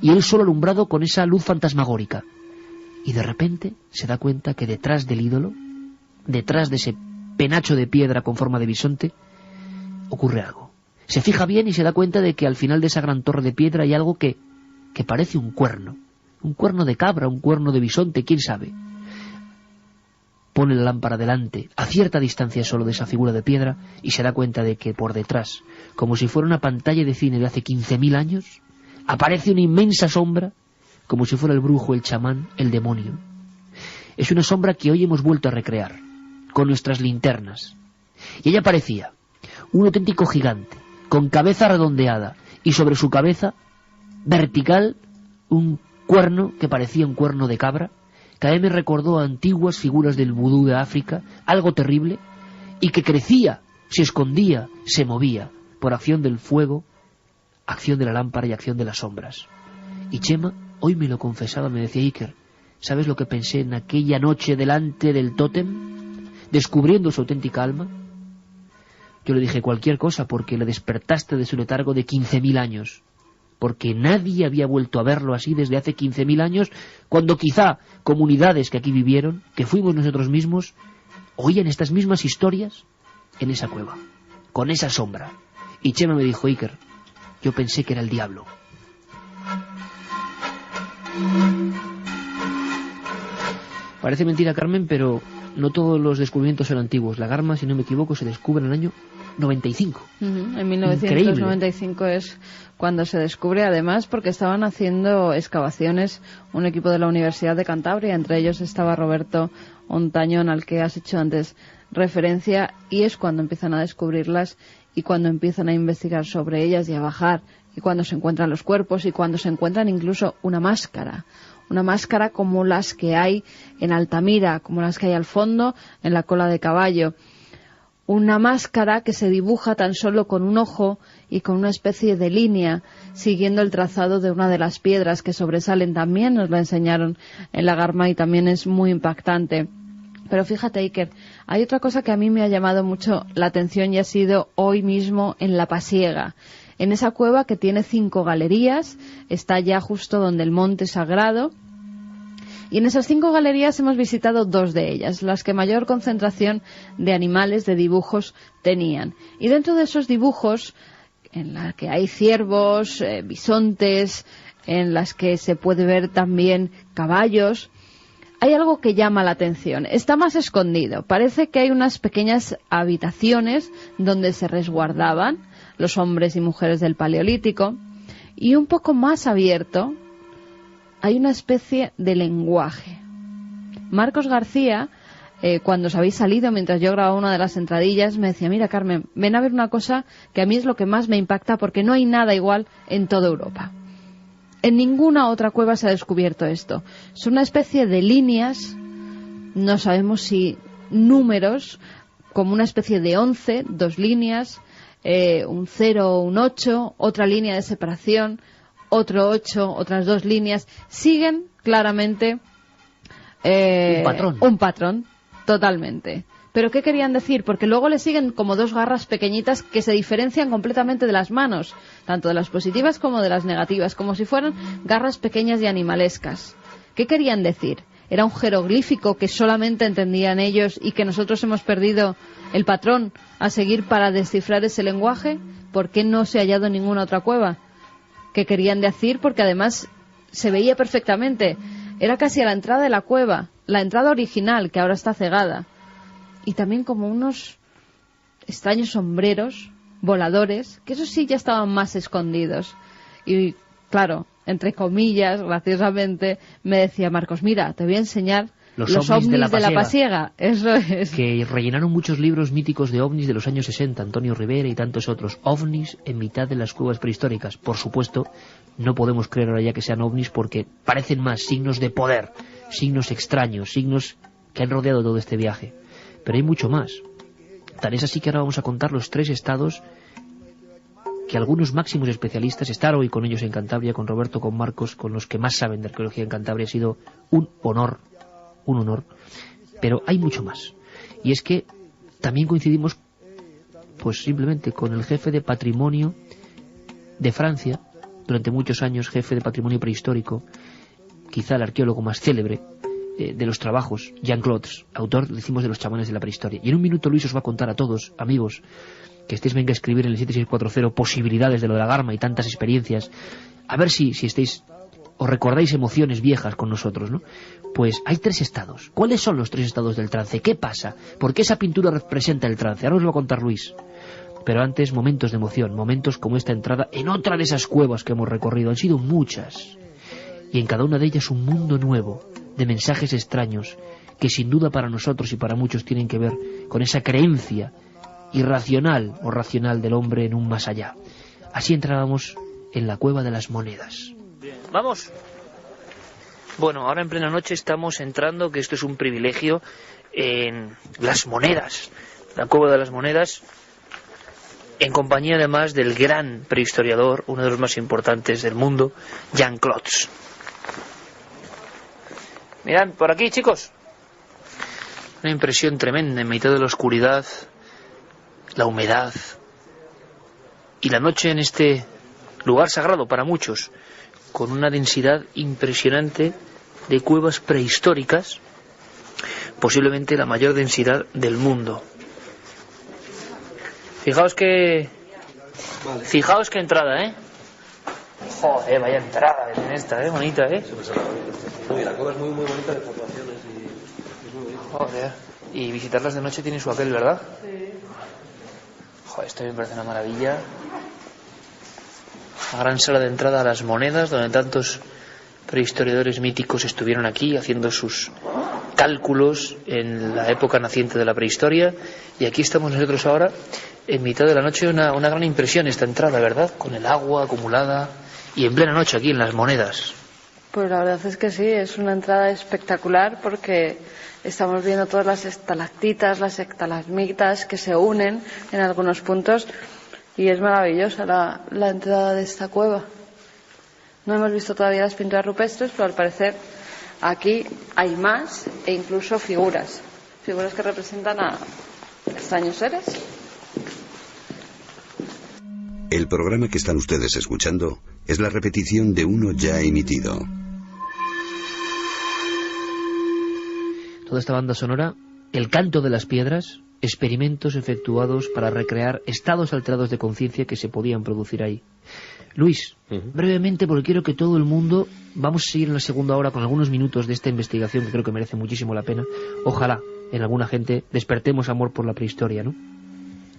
y él solo alumbrado con esa luz fantasmagórica. Y de repente se da cuenta que detrás del ídolo, detrás de ese penacho de piedra con forma de bisonte, ocurre algo. Se fija bien y se da cuenta de que al final de esa gran torre de piedra hay algo que parece un cuerno de cabra, un cuerno de bisonte, quién sabe. Pone la lámpara delante, a cierta distancia solo de esa figura de piedra, y se da cuenta de que por detrás, como si fuera una pantalla de cine de hace 15.000 años, aparece una inmensa sombra, como si fuera el brujo, el chamán, el demonio. Es una sombra que hoy hemos vuelto a recrear, con nuestras linternas. Y ella parecía un auténtico gigante, con cabeza redondeada, y sobre su cabeza, vertical, un cuerno que parecía un cuerno de cabra, que a mí me recordó a antiguas figuras del vudú de África, algo terrible, y que crecía, se escondía, se movía, por acción del fuego, acción de la lámpara y acción de las sombras. Y Chema hoy me lo confesaba, me decía: Iker, ¿sabes lo que pensé en aquella noche delante del tótem, descubriendo su auténtica alma? Yo le dije: cualquier cosa, porque le despertaste de su letargo de 15.000 años, porque nadie había vuelto a verlo así desde hace 15.000 años, cuando quizá comunidades que aquí vivieron, que fuimos nosotros mismos, oían estas mismas historias en esa cueva, con esa sombra. Y Chema me dijo: Iker, yo pensé que era el diablo. Parece mentira, Carmen, pero no todos los descubrimientos son antiguos. La Garma, si no me equivoco, se descubre en el año 95. En 1995 Increíble. Es cuando se descubre, además porque estaban haciendo excavaciones un equipo de la Universidad de Cantabria, entre ellos estaba Roberto Ontañón, al que has hecho antes referencia, y es cuando empiezan a descubrirlas y cuando empiezan a investigar sobre ellas y a bajar, y cuando se encuentran los cuerpos y cuando se encuentran incluso una máscara como las que hay en Altamira, como las que hay al fondo en la Cola de Caballo. Una máscara que se dibuja tan solo con un ojo y con una especie de línea, siguiendo el trazado de una de las piedras que sobresalen. También nos la enseñaron en la Garma y también es muy impactante. Pero fíjate, Iker, hay otra cosa que a mí me ha llamado mucho la atención y ha sido hoy mismo en La Pasiega. En esa cueva que tiene 5 galerías, está ya justo donde el monte sagrado. Y en esas 5 galerías hemos visitado 2 de ellas, las que mayor concentración de animales, de dibujos tenían. Y dentro de esos dibujos, en las que hay ciervos, bisontes, en las que se puede ver también caballos, hay algo que llama la atención. Está más escondido. Parece que hay unas pequeñas habitaciones donde se resguardaban los hombres y mujeres del Paleolítico, y un poco más abierto hay una especie de lenguaje. Marcos García, cuando os habéis salido, mientras yo grababa una de las entradillas, me decía: mira, Carmen, ven a ver una cosa que a mí es lo que más me impacta, porque no hay nada igual en toda Europa. En ninguna otra cueva se ha descubierto esto. Es una especie de líneas, no sabemos si números, como una especie de 11, 2 líneas, un 0, un 8, otra línea de separación, otro 8, otras 2 líneas. Siguen claramente un patrón, totalmente. ¿Pero qué querían decir? Porque luego le siguen como dos garras pequeñitas que se diferencian completamente de las manos, tanto de las positivas como de las negativas, como si fueran garras pequeñas y animalescas. ¿Qué querían decir? ¿Era un jeroglífico que solamente entendían ellos y que nosotros hemos perdido el patrón a seguir para descifrar ese lenguaje? ¿Por qué no se ha hallado en ninguna otra cueva? ¿Qué querían decir? Porque además se veía perfectamente. Era casi a la entrada de la cueva, la entrada original, que ahora está cegada. Y también como unos extraños sombreros voladores, que esos sí ya estaban más escondidos. Y claro, entre comillas, graciosamente, me decía Marcos, mira, te voy a enseñar los ovnis de la Pasiega. Eso es. Que rellenaron muchos libros míticos de ovnis de los años 60, Antonio Rivera y tantos otros. Ovnis en mitad de las cuevas prehistóricas. Por supuesto, no podemos creer ahora ya que sean ovnis porque parecen más signos de poder, signos extraños, signos que han rodeado todo este viaje. Pero hay mucho más. Tan es así que ahora vamos a contar los 3 estados que algunos máximos especialistas, estar hoy con ellos en Cantabria, con Roberto, con Marcos, con los que más saben de arqueología en Cantabria, ha sido un honor, pero hay mucho más. Y es que también coincidimos, pues simplemente con el jefe de patrimonio de Francia, durante muchos años jefe de patrimonio prehistórico, quizá el arqueólogo más célebre de los trabajos, Jean Clods, autor, decimos, de los chamanes de la prehistoria. Y en un minuto Luis os va a contar a todos, amigos, que estéis venga a escribir en el 7640 posibilidades de lo de la Garma y tantas experiencias, a ver si estáis, os recordáis emociones viejas con nosotros, ¿no? Pues hay 3 estados. ¿Cuáles son los 3 estados del trance? ¿Qué pasa? ¿Por qué esa pintura representa el trance? Ahora os lo va a contar Luis. Pero antes, momentos de emoción, momentos como esta entrada en otra de esas cuevas que hemos recorrido. Han sido muchas. Y en cada una de ellas un mundo nuevo, de mensajes extraños, que sin duda para nosotros y para muchos tienen que ver con esa creencia irracional o racional del hombre en un más allá. Así entrábamos en la Cueva de las Monedas. ¡Vamos! Bueno, ahora en plena noche estamos entrando, que esto es un privilegio, en las Monedas, la Cueva de las Monedas, en compañía además del gran prehistoriador, uno de los más importantes del mundo, Jean Clods. Mirad, por aquí, chicos. Una impresión tremenda en mitad de la oscuridad, la humedad y la noche en este lugar sagrado para muchos, con una densidad impresionante de cuevas prehistóricas, posiblemente la mayor densidad del mundo. Fijaos que entrada, ¿eh? Joder, vaya entrada en esta, bonita, ¿eh? La cueva es muy bonita de formaciones y es muy bonita. Joder, y visitarlas de noche tiene su aquel, ¿verdad? Sí. Joder, esto me parece una maravilla. La gran sala de entrada a las Monedas, donde tantos prehistoriadores míticos estuvieron aquí haciendo sus cálculos en la época naciente de la prehistoria. Y aquí estamos nosotros ahora, en mitad de la noche, una gran impresión esta entrada, ¿verdad? Con el agua acumulada y en plena noche aquí en las Monedas. Pues la verdad es que sí, es una entrada espectacular porque estamos viendo todas las estalactitas, las estalagmitas que se unen en algunos puntos y es maravillosa la entrada de esta cueva. No hemos visto todavía las pinturas rupestres, pero al parecer aquí hay más e incluso figuras que representan a extraños seres. El programa que están ustedes escuchando es la repetición de uno ya emitido. Toda esta banda sonora, El canto de las piedras, experimentos efectuados para recrear estados alterados de conciencia que se podían producir ahí. Luis, brevemente, porque quiero que todo el mundo, vamos a seguir en la segunda hora con algunos minutos de esta investigación que creo que merece muchísimo la pena. Ojalá en alguna gente despertemos amor por la prehistoria, ¿no?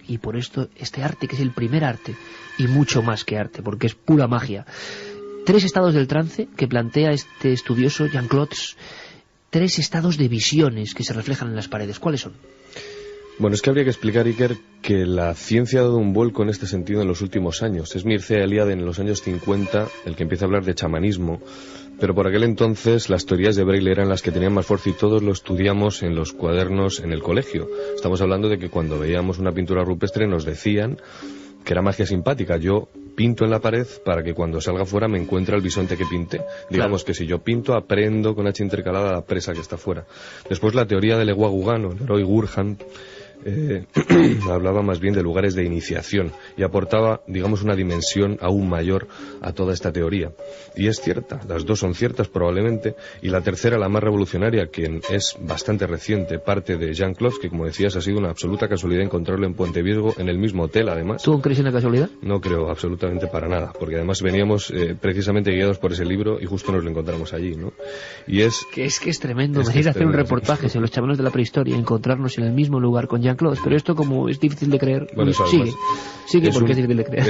Y por esto, este arte, que es el primer arte, y mucho más que arte, porque es pura magia. 3 estados del trance que plantea este estudioso Jean Clods, 3 estados de visiones que se reflejan en las paredes. ¿Cuáles son? Bueno, es que habría que explicar, Iker, que la ciencia ha dado un vuelco en este sentido en los últimos años. Es Mircea Eliade en los años 50 el que empieza a hablar de chamanismo, pero por aquel entonces las teorías de Braille eran las que tenían más fuerza y todos lo estudiamos en los cuadernos en el colegio. Estamos hablando de que cuando veíamos una pintura rupestre nos decían que era magia simpática. Yo pinto en la pared para que cuando salga fuera me encuentre el bisonte que pinté. Digamos que si yo pinto, aprendo con H intercalada la presa que está fuera. Después la teoría del Ewagugan, o Leroy Gurhan, hablaba más bien de lugares de iniciación y aportaba, digamos, una dimensión aún mayor a toda esta teoría. Y es cierta, las dos son ciertas probablemente, y la tercera, la más revolucionaria, que es bastante reciente, parte de Jean-Claude, que como decías ha sido una absoluta casualidad encontrarlo en Puente Viesgo, en el mismo hotel además. ¿Tú crees en la casualidad? No creo absolutamente para nada, porque además veníamos precisamente guiados por ese libro y justo nos lo encontramos allí, ¿no? Y es que es tremendo venir a hacer un reportaje sobre los chamanos de la prehistoria y encontrarnos en el mismo lugar con Jean-Claude, pero esto como es difícil de creer, bueno, sigue porque es difícil de creer.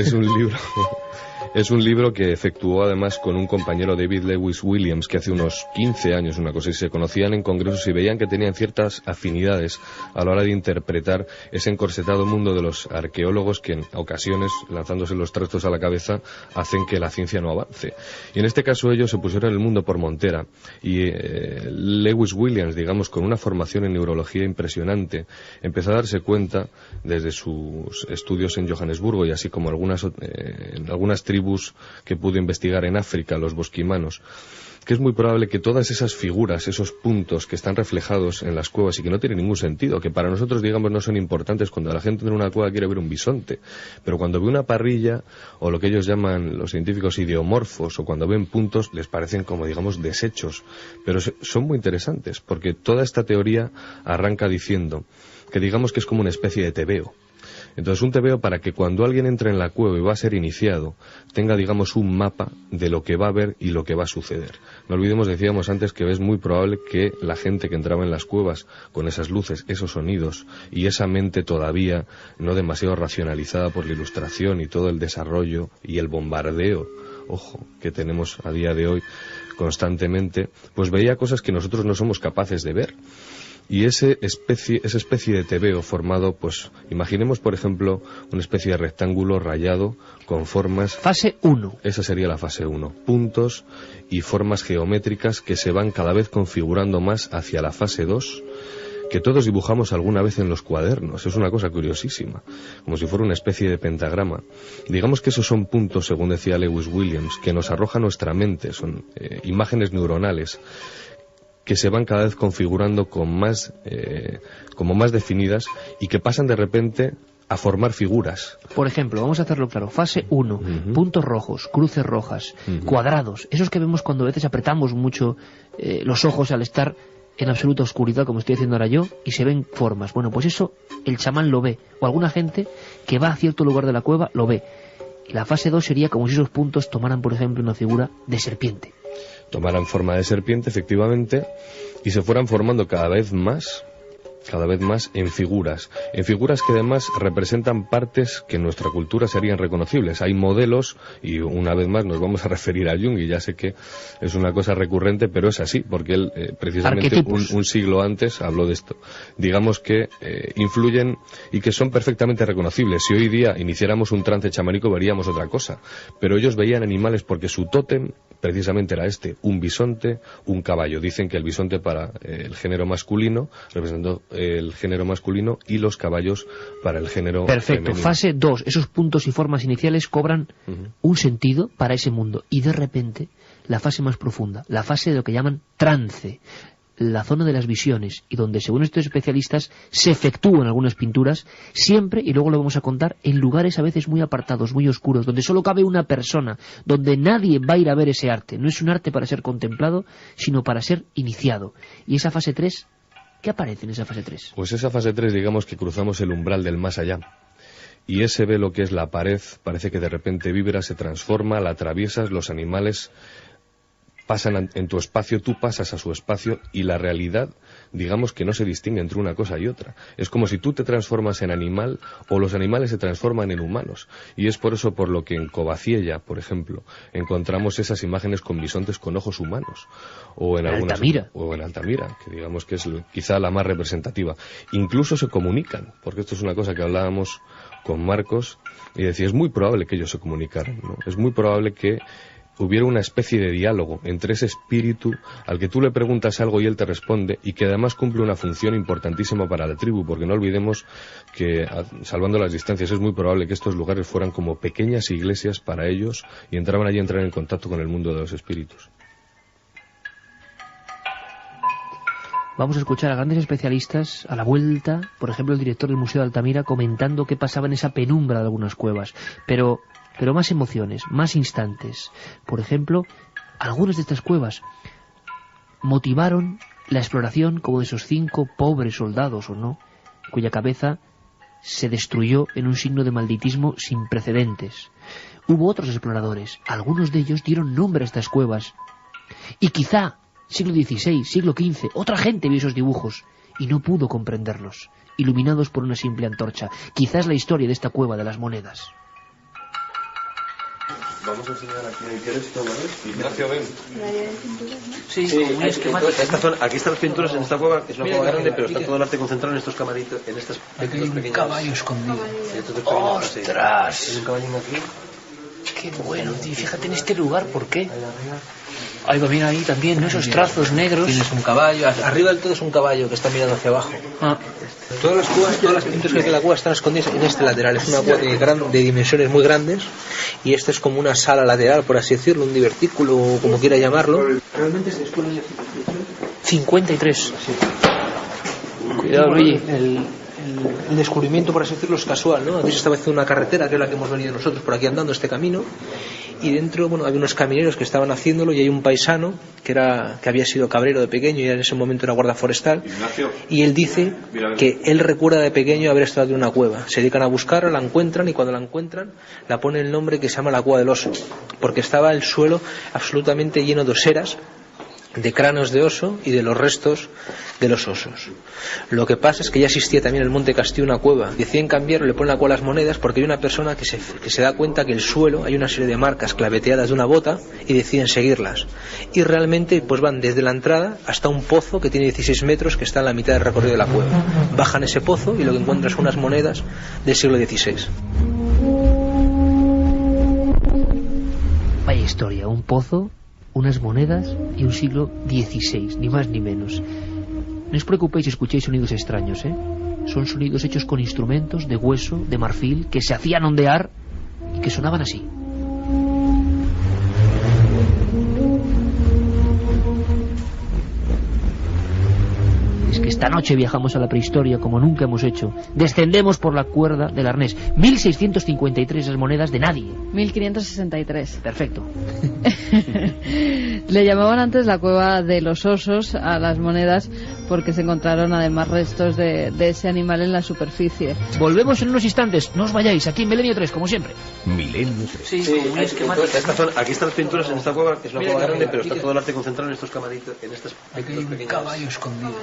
Es un libro que efectuó además con un compañero, David Lewis Williams, que hace unos 15 años, una cosa, y se conocían en congresos y veían que tenían ciertas afinidades a la hora de interpretar ese encorsetado mundo de los arqueólogos que en ocasiones, lanzándose los trastos a la cabeza, hacen que la ciencia no avance. Y en este caso ellos se pusieron el mundo por montera y Lewis Williams, digamos, con una formación en neurología impresionante, empezó a darse cuenta desde sus estudios en Johannesburgo y así como en algunas tribus que pudo investigar en África, los bosquimanos, que es muy probable que todas esas figuras, esos puntos que están reflejados en las cuevas y que no tienen ningún sentido, que para nosotros, digamos, no son importantes cuando la gente en una cueva quiere ver un bisonte, pero cuando ve una parrilla, o lo que ellos llaman los científicos ideomorfos, o cuando ven puntos, les parecen como, digamos, desechos, pero son muy interesantes, porque toda esta teoría arranca diciendo que digamos que es como una especie de tebeo. Entonces un tebeo para que cuando alguien entre en la cueva y va a ser iniciado, tenga, digamos, un mapa de lo que va a ver y lo que va a suceder. No olvidemos, decíamos antes, que es muy probable que la gente que entraba en las cuevas con esas luces, esos sonidos y esa mente todavía no demasiado racionalizada por la ilustración y todo el desarrollo y el bombardeo, ojo, que tenemos a día de hoy constantemente, pues veía cosas que nosotros no somos capaces de ver. Y esa especie de tebeo formado, pues, imaginemos, por ejemplo, una especie de rectángulo rayado con formas... Fase 1. Esa sería la fase 1. Puntos y formas geométricas que se van cada vez configurando más hacia la fase 2, que todos dibujamos alguna vez en los cuadernos. Es una cosa curiosísima, como si fuera una especie de pentagrama. Digamos que esos son puntos, según decía Lewis Williams, que nos arroja nuestra mente, son imágenes neuronales, que se van cada vez configurando como más definidas y que pasan de repente a formar figuras. Por ejemplo, vamos a hacerlo claro, fase 1, puntos rojos, cruces rojas, cuadrados, esos que vemos cuando a veces apretamos mucho los ojos al estar en absoluta oscuridad, como estoy haciendo ahora yo, y se ven formas. Bueno, pues eso el chamán lo ve, o alguna gente que va a cierto lugar de la cueva lo ve. Y la fase 2 sería como si esos puntos tomaran, por ejemplo, una figura de serpiente. Tomaran forma de serpiente, efectivamente, y se fueran formando cada vez más en figuras que además representan partes que en nuestra cultura serían reconocibles. Hay modelos, y una vez más nos vamos a referir a Jung, y ya sé que es una cosa recurrente, pero es así, porque él precisamente un siglo antes habló de esto. Digamos que influyen y que son perfectamente reconocibles. Si hoy día iniciáramos un trance chamánico veríamos otra cosa, pero ellos veían animales porque su tótem precisamente era un bisonte, un caballo. Dicen que el bisonte para el género masculino, representando el género masculino, y los caballos para el género Perfecto, femenino. Fase 2, esos puntos y formas iniciales cobran un sentido para ese mundo, y de repente la fase más profunda, la fase de lo que llaman trance, la zona de las visiones, y donde según estos especialistas se efectúan algunas pinturas siempre, y luego lo vamos a contar, en lugares a veces muy apartados, muy oscuros, donde solo cabe una persona, donde nadie va a ir a ver ese arte. No es un arte para ser contemplado, sino para ser iniciado. Y esa fase 3, ¿qué aparece en esa fase 3? Pues esa fase 3, digamos que cruzamos el umbral del más allá. Y ese velo que es la pared, parece que de repente vibra, se transforma, la atraviesas, los animales pasan en tu espacio, tú pasas a su espacio, y la realidad, digamos que no se distingue entre una cosa y otra. Es como si tú te transformas en animal o los animales se transforman en humanos. Y es por eso por lo que en Covaciella, por ejemplo, encontramos esas imágenes con bisontes con ojos humanos. O en Altamira, que digamos que es quizá la más representativa. Incluso se comunican, porque esto es una cosa que hablábamos con Marcos, y decía, es muy probable que ellos se comunicaran, ¿no? Es muy probable que hubiera una especie de diálogo entre ese espíritu al que tú le preguntas algo y él te responde, y que además cumple una función importantísima para la tribu, porque no olvidemos que, salvando las distancias, es muy probable que estos lugares fueran como pequeñas iglesias para ellos y entraban allí a entrar en contacto con el mundo de los espíritus. Vamos a escuchar a grandes especialistas a la vuelta, por ejemplo el director del Museo de Altamira comentando qué pasaba en esa penumbra de algunas cuevas, pero más emociones, más instantes. Por ejemplo, algunas de estas cuevas motivaron la exploración como de esos 5 pobres soldados, o no, cuya cabeza se destruyó en un signo de malditismo sin precedentes. Hubo otros exploradores, algunos de ellos dieron nombre a estas cuevas, y quizá siglo XVI, siglo XV, otra gente vio esos dibujos y no pudo comprenderlos, iluminados por una simple antorcha. Quizás la historia de esta cueva de las monedas. Vamos a enseñar aquí en esto, ¿vale? Ignacio, ven. Sí, esta zona, aquí están las pinturas en esta cueva, es una cueva grande, pero está todo el arte concentrado en estos camaritos, en estas pequeñas... caballo escondido. ¡Ostras! Hay un caballo aquí. Qué bueno, tío. Fíjate en este lugar, ¿por qué? Ahí va, mira ahí también, ¿no? Esos trazos negros. Tienes un caballo, arriba del todo es un caballo que está mirando hacia abajo. Todas las cuevas, todas las pinturas que hay en la cueva están escondidas en este lateral. Es una cueva de dimensiones muy grandes y este es como una sala lateral, por así decirlo, un divertículo, o como quiera llamarlo. Realmente se descubre en el 53. Sí. Cuidado, Luigi. El descubrimiento, por así decirlo, es casual, ¿no? Aquí se estaba haciendo una carretera, que es la que hemos venido nosotros por aquí andando, este camino, y dentro, bueno, había unos camineros que estaban haciéndolo y hay un paisano que había sido cabrero de pequeño y en ese momento era guarda forestal. Ignacio, y él dice que él recuerda de pequeño haber estado en una cueva. Se dedican a buscarla, la encuentran y cuando la encuentran la ponen el nombre que se llama la cueva del oso, porque estaba el suelo absolutamente lleno de oseras, de cráneos de oso y de los restos de los osos. Lo que pasa es que ya existía también en el Monte Castillo una cueva. Deciden cambiarlo, le ponen la cueva a las monedas porque hay una persona que se da cuenta que el suelo hay una serie de marcas claveteadas de una bota y deciden seguirlas. Y realmente pues van desde la entrada hasta un pozo que tiene 16 metros que está en la mitad del recorrido de la cueva. Bajan ese pozo y lo que encuentran son unas monedas del siglo XVI. Vaya historia, un pozo, unas monedas y un siglo XVI, ni más ni menos. No os preocupéis si escucháis sonidos extraños, ¿eh? Son sonidos hechos con instrumentos de hueso, de marfil, que se hacían ondear y que sonaban así. Es que esta noche viajamos a la prehistoria como nunca hemos hecho. Descendemos por la cuerda del arnés. 1653 esas monedas de nadie. 1563. Perfecto. Le llamaban antes la cueva de los osos a las monedas porque se encontraron además restos de ese animal en la superficie. Volvemos en unos instantes, no os vayáis, aquí en Milenio 3, como siempre. Milenio 3. Sí, como un esquemático. Aquí están las pinturas en esta cueva, es una cueva grande, pero está todo el arte concentrado en estos camaritos, en estas pequeñas... caballo escondido.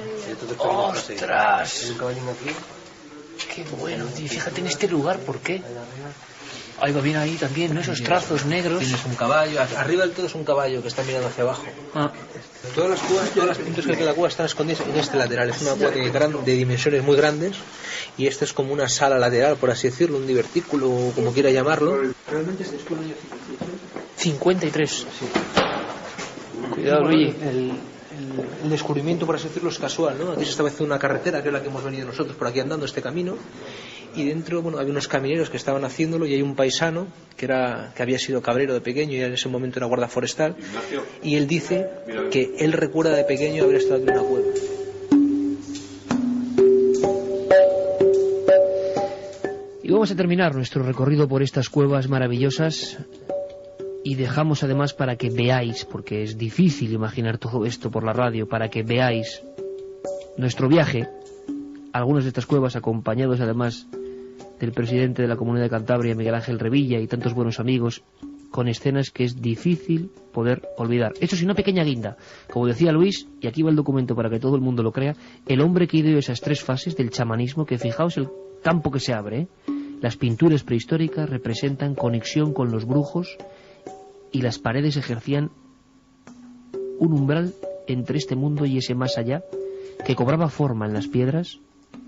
¡Ostras! Hay un caballo aquí. Qué bueno, tío. Fíjate en este lugar, ¿por qué? Ahí va, bien ahí también, ¿no? Esos trazos negros. Tienes un caballo, arriba del todo es un caballo que está mirando hacia abajo. Todas las cuevas, todas las pinturas que hay en la cueva están escondidas en este lateral. Es una cueva de dimensiones muy grandes y este es como una sala lateral, por así decirlo, un divertículo, o como quiera llamarlo. Realmente se descubre en el 53. Sí. Cuidado, Luigi. El descubrimiento, por así decirlo, es casual, ¿no? Aquí se estaba haciendo una carretera, que es la que hemos venido nosotros por aquí andando, este camino, y dentro, bueno, había unos camineros que estaban haciéndolo y hay un paisano que había sido cabrero de pequeño y en ese momento era guarda forestal, y él dice que él recuerda de pequeño haber estado en una cueva. Y vamos a terminar nuestro recorrido por estas cuevas maravillosas y dejamos además para que veáis, porque es difícil imaginar todo esto por la radio, para que veáis nuestro viaje a algunas de estas cuevas, acompañados además del presidente de la Comunidad de Cantabria, Miguel Ángel Revilla, y tantos buenos amigos, con escenas que es difícil poder olvidar. Eso sí, una pequeña guinda. Como decía Luis, y aquí va el documento para que todo el mundo lo crea, el hombre que ideó esas 3 fases del chamanismo, que fijaos el campo que se abre, ¿eh? Las pinturas prehistóricas representan conexión con los brujos y las paredes ejercían un umbral entre este mundo y ese más allá, que cobraba forma en las piedras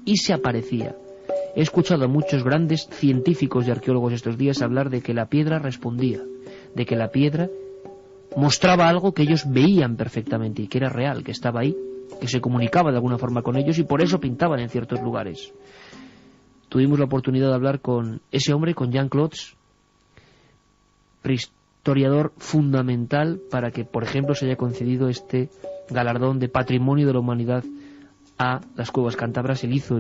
y se aparecía. He escuchado a muchos grandes científicos y arqueólogos estos días hablar de que la piedra respondía, de que la piedra mostraba algo que ellos veían perfectamente y que era real, que estaba ahí, que se comunicaba de alguna forma con ellos y por eso pintaban en ciertos lugares. Tuvimos la oportunidad de hablar con ese hombre, con Jean Clots, prehistoriador fundamental para que, por ejemplo, se haya concedido este galardón de Patrimonio de la Humanidad a las Cuevas Cántabras. Él hizo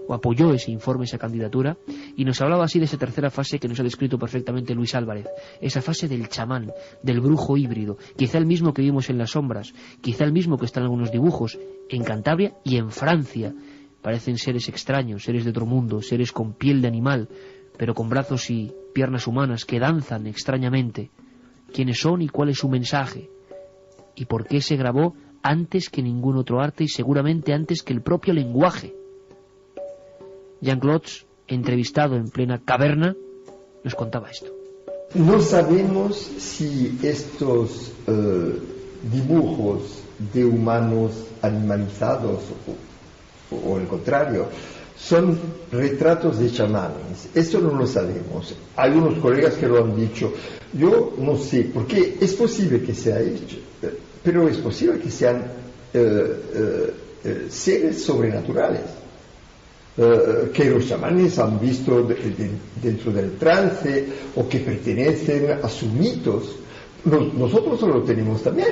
o apoyó ese informe, esa candidatura, y nos hablaba así de esa tercera fase que nos ha descrito perfectamente Luis Álvarez, esa fase del chamán, del brujo híbrido, quizá el mismo que vimos en Las Sombras, quizá el mismo que está en algunos dibujos, en Cantabria y en Francia. Parecen seres extraños, seres de otro mundo, seres con piel de animal, pero con brazos y piernas humanas que danzan extrañamente. ¿Quiénes son y cuál es su mensaje? ¿Y por qué se grabó antes que ningún otro arte y seguramente antes que el propio lenguaje? Jean Clots, entrevistado en plena caverna, nos contaba esto. No sabemos si estos dibujos de humanos animalizados o el contrario son retratos de chamanes. Eso no lo sabemos. Hay unos colegas que lo han dicho. Yo no sé, porque es posible que sea hecho, pero es posible que sean seres sobrenaturales, que los chamanes han visto dentro del trance o que pertenecen a sus mitos. Nosotros lo tenemos también,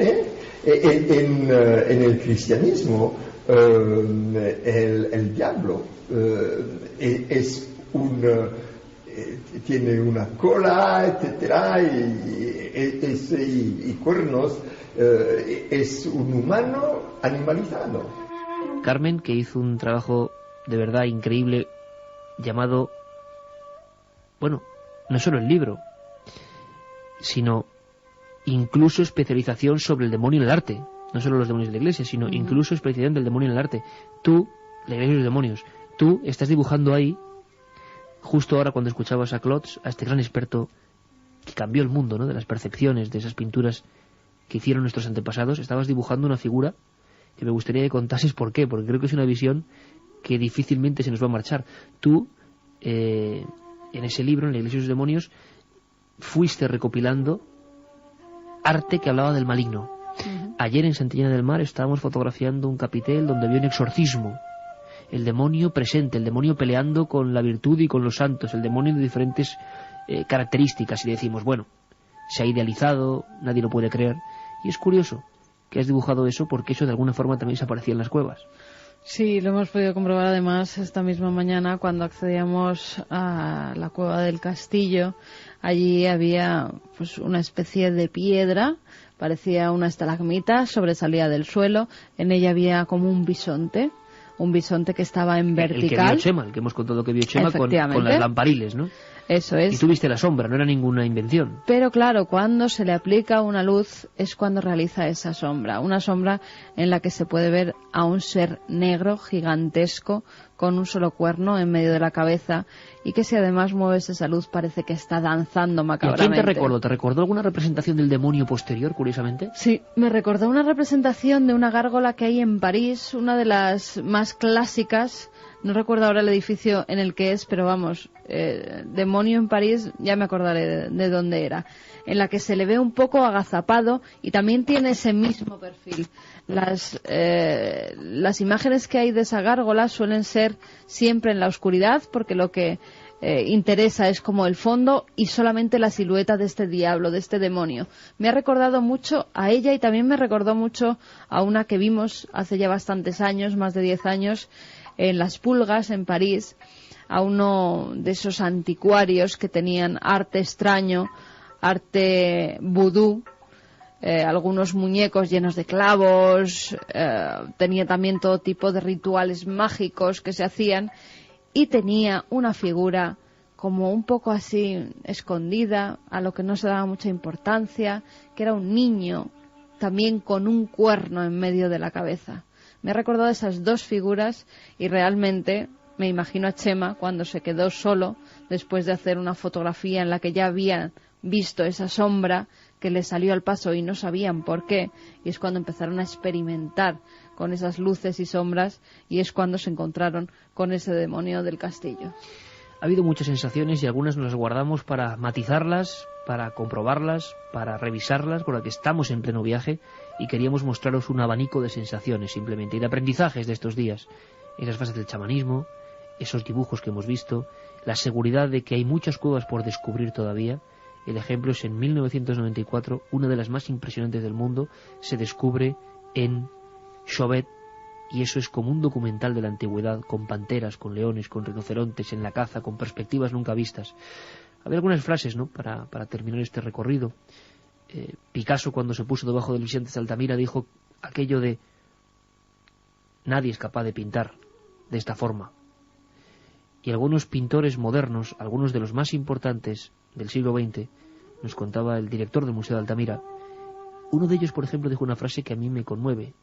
en el cristianismo. El diablo tiene una cola, etcétera, y cuernos. Es un humano animalizado. Carmen, que hizo un trabajo de verdad increíble llamado, bueno, no solo el libro, sino incluso especialización sobre el demonio en el arte. No solo los demonios de la iglesia, sino incluso especialización del demonio en el arte. Tú, la iglesia de los demonios, tú estás dibujando ahí, justo ahora cuando escuchabas a Clots, a este gran experto que cambió el mundo, ¿no?, de las percepciones, de esas pinturas que hicieron nuestros antepasados, estabas dibujando una figura que me gustaría que contases por qué, porque creo que es una visión que difícilmente se nos va a marchar. Tú, en ese libro, en la iglesia de los demonios, fuiste recopilando arte que hablaba del maligno. Ayer en Santillana del Mar estábamos fotografiando un capitel donde había un exorcismo. El demonio presente, el demonio peleando con la virtud y con los santos, el demonio de diferentes características. Y decimos, bueno, se ha idealizado, nadie lo puede creer. Y es curioso que has dibujado eso, porque eso de alguna forma también se aparecía en las cuevas. Sí, lo hemos podido comprobar además esta misma mañana cuando accedíamos a la cueva del castillo. Allí había pues una especie de piedra, parecía una estalagmita, sobresalía del suelo. En ella había como un bisonte que estaba en vertical. El que vio Chema, el que hemos contado que vio Chema con las lampariles, ¿no? Eso es. Y tú viste la sombra, no era ninguna invención. Pero claro, cuando se le aplica una luz es cuando realiza esa sombra. Una sombra en la que se puede ver a un ser negro, gigantesco, con un solo cuerno en medio de la cabeza, y que si además mueves esa luz parece que está danzando macabramente. ¿Y quién te recordó? ¿Te recordó alguna representación del demonio posterior, curiosamente? Sí, me recordó una representación de una gárgola que hay en París, una de las más clásicas. No recuerdo ahora el edificio en el que es, pero vamos, demonio en París, ya me acordaré de dónde era, en la que se le ve un poco agazapado y también tiene ese mismo perfil. Las imágenes que hay de esa gárgola suelen ser siempre en la oscuridad, porque lo que interesa es como el fondo y solamente la silueta de este diablo, de este demonio. Me ha recordado mucho a ella y también me recordó mucho a una que vimos hace ya bastantes años, más de 10 años, en Las Pulgas, en París, a uno de esos anticuarios que tenían arte extraño, arte vudú, algunos muñecos llenos de clavos, tenía también todo tipo de rituales mágicos que se hacían, y tenía una figura como un poco así escondida, a lo que no se daba mucha importancia, que era un niño también con un cuerno en medio de la cabeza. Me ha recordado esas dos figuras y realmente me imagino a Chema cuando se quedó solo después de hacer una fotografía en la que ya habían visto esa sombra que le salió al paso y no sabían por qué, y es cuando empezaron a experimentar con esas luces y sombras y es cuando se encontraron con ese demonio del castillo. Ha habido muchas sensaciones y algunas nos las guardamos para matizarlas, para comprobarlas, para revisarlas, porque estamos en pleno viaje y queríamos mostraros un abanico de sensaciones simplemente y de aprendizajes de estos días. Esas fases del chamanismo, esos dibujos que hemos visto, la seguridad de que hay muchas cuevas por descubrir todavía. El ejemplo es en 1994, una de las más impresionantes del mundo, se descubre en Chauvet, y eso es como un documental de la antigüedad, con panteras, con leones, con rinocerontes, en la caza, con perspectivas nunca vistas. Había algunas frases, ¿no?, para terminar este recorrido. Picasso, cuando se puso debajo del Vicente de Altamira, dijo aquello de: nadie es capaz de pintar de esta forma. Y algunos pintores modernos, algunos de los más importantes del siglo XX, nos contaba el director del Museo de Altamira. Uno de ellos, por ejemplo, dijo una frase que a mí me conmueve,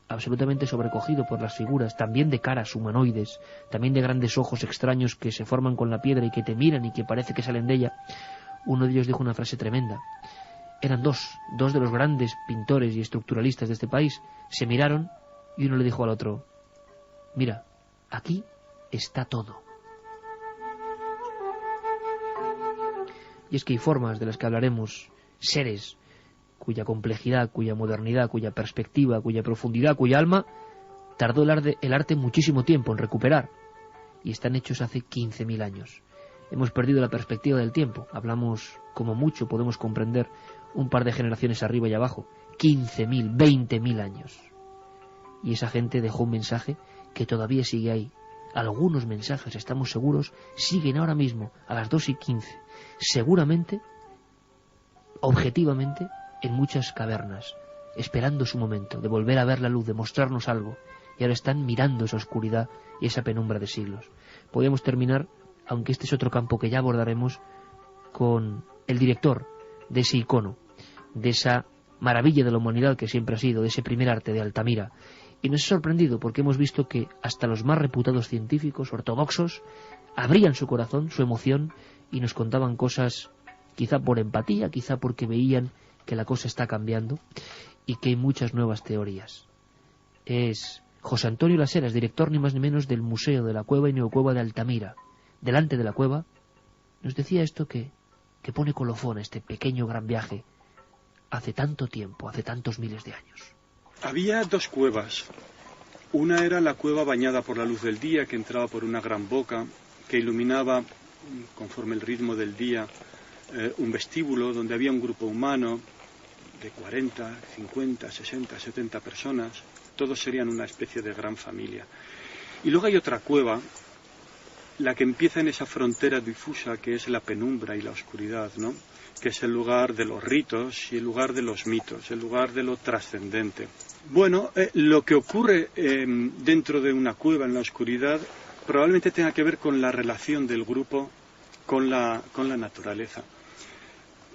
absolutamente sobrecogido por las figuras, también de caras humanoides, también de grandes ojos extraños que se forman con la piedra y que te miran y que parece que salen de ella. Uno de ellos dijo una frase tremenda. Eran dos de los grandes pintores y estructuralistas de este país. Se miraron y uno le dijo al otro: mira, aquí está todo. Y es que hay formas de las que hablaremos, seres cuya complejidad, cuya modernidad, cuya perspectiva, cuya profundidad, cuya alma tardó el arte muchísimo tiempo en recuperar, y están hechos hace 15.000 años. Hemos perdido la perspectiva del tiempo. Hablamos, como mucho podemos comprender, un par de generaciones arriba y abajo. 15.000, 20.000 años. Y esa gente dejó un mensaje que todavía sigue ahí. Algunos mensajes, estamos seguros, siguen ahora mismo, a las 2:15. Seguramente, objetivamente, en muchas cavernas, esperando su momento de volver a ver la luz, de mostrarnos algo, y ahora están mirando esa oscuridad y esa penumbra de siglos. Podríamos terminar, aunque este es otro campo que ya abordaremos, con el director de ese icono, de esa maravilla de la humanidad que siempre ha sido, de ese primer arte de Altamira. Y nos ha sorprendido porque hemos visto que hasta los más reputados científicos ortodoxos abrían su corazón, su emoción, y nos contaban cosas, quizá por empatía, quizá porque veían que la cosa está cambiando y que hay muchas nuevas teorías. Es José Antonio Las Heras, director ni más ni menos del Museo de la Cueva y Neocueva de Altamira. Delante de la cueva nos decía esto que pone colofón a este pequeño gran viaje hace tanto tiempo, hace tantos miles de años. Había dos cuevas. Una era la cueva bañada por la luz del día, que entraba por una gran boca, que iluminaba, conforme el ritmo del día, un vestíbulo donde había un grupo humano de 40, 50, 60, 70 personas. Todos serían una especie de gran familia. Y luego hay otra cueva, la que empieza en esa frontera difusa que es la penumbra y la oscuridad, ¿no?, que es el lugar de los ritos y el lugar de los mitos, el lugar de lo trascendente. Bueno, lo que ocurre dentro de una cueva en la oscuridad probablemente tenga que ver con la relación del grupo con la naturaleza.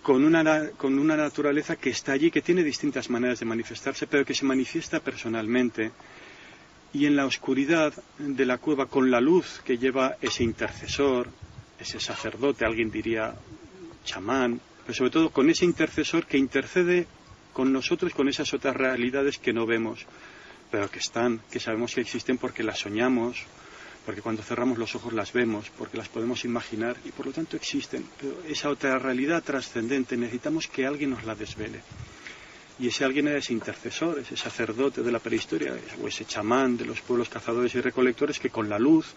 Con una naturaleza que está allí, que tiene distintas maneras de manifestarse, pero que se manifiesta personalmente. Y en la oscuridad de la cueva, con la luz que lleva ese intercesor, ese sacerdote, alguien diría chamán, pero sobre todo con ese intercesor que intercede con nosotros, con esas otras realidades que no vemos, pero que están, que sabemos que existen porque las soñamos, porque cuando cerramos los ojos las vemos, porque las podemos imaginar y por lo tanto existen. Pero esa otra realidad trascendente necesitamos que alguien nos la desvele. Y ese alguien era ese intercesor, ese sacerdote de la prehistoria, o ese chamán de los pueblos cazadores y recolectores que con la luz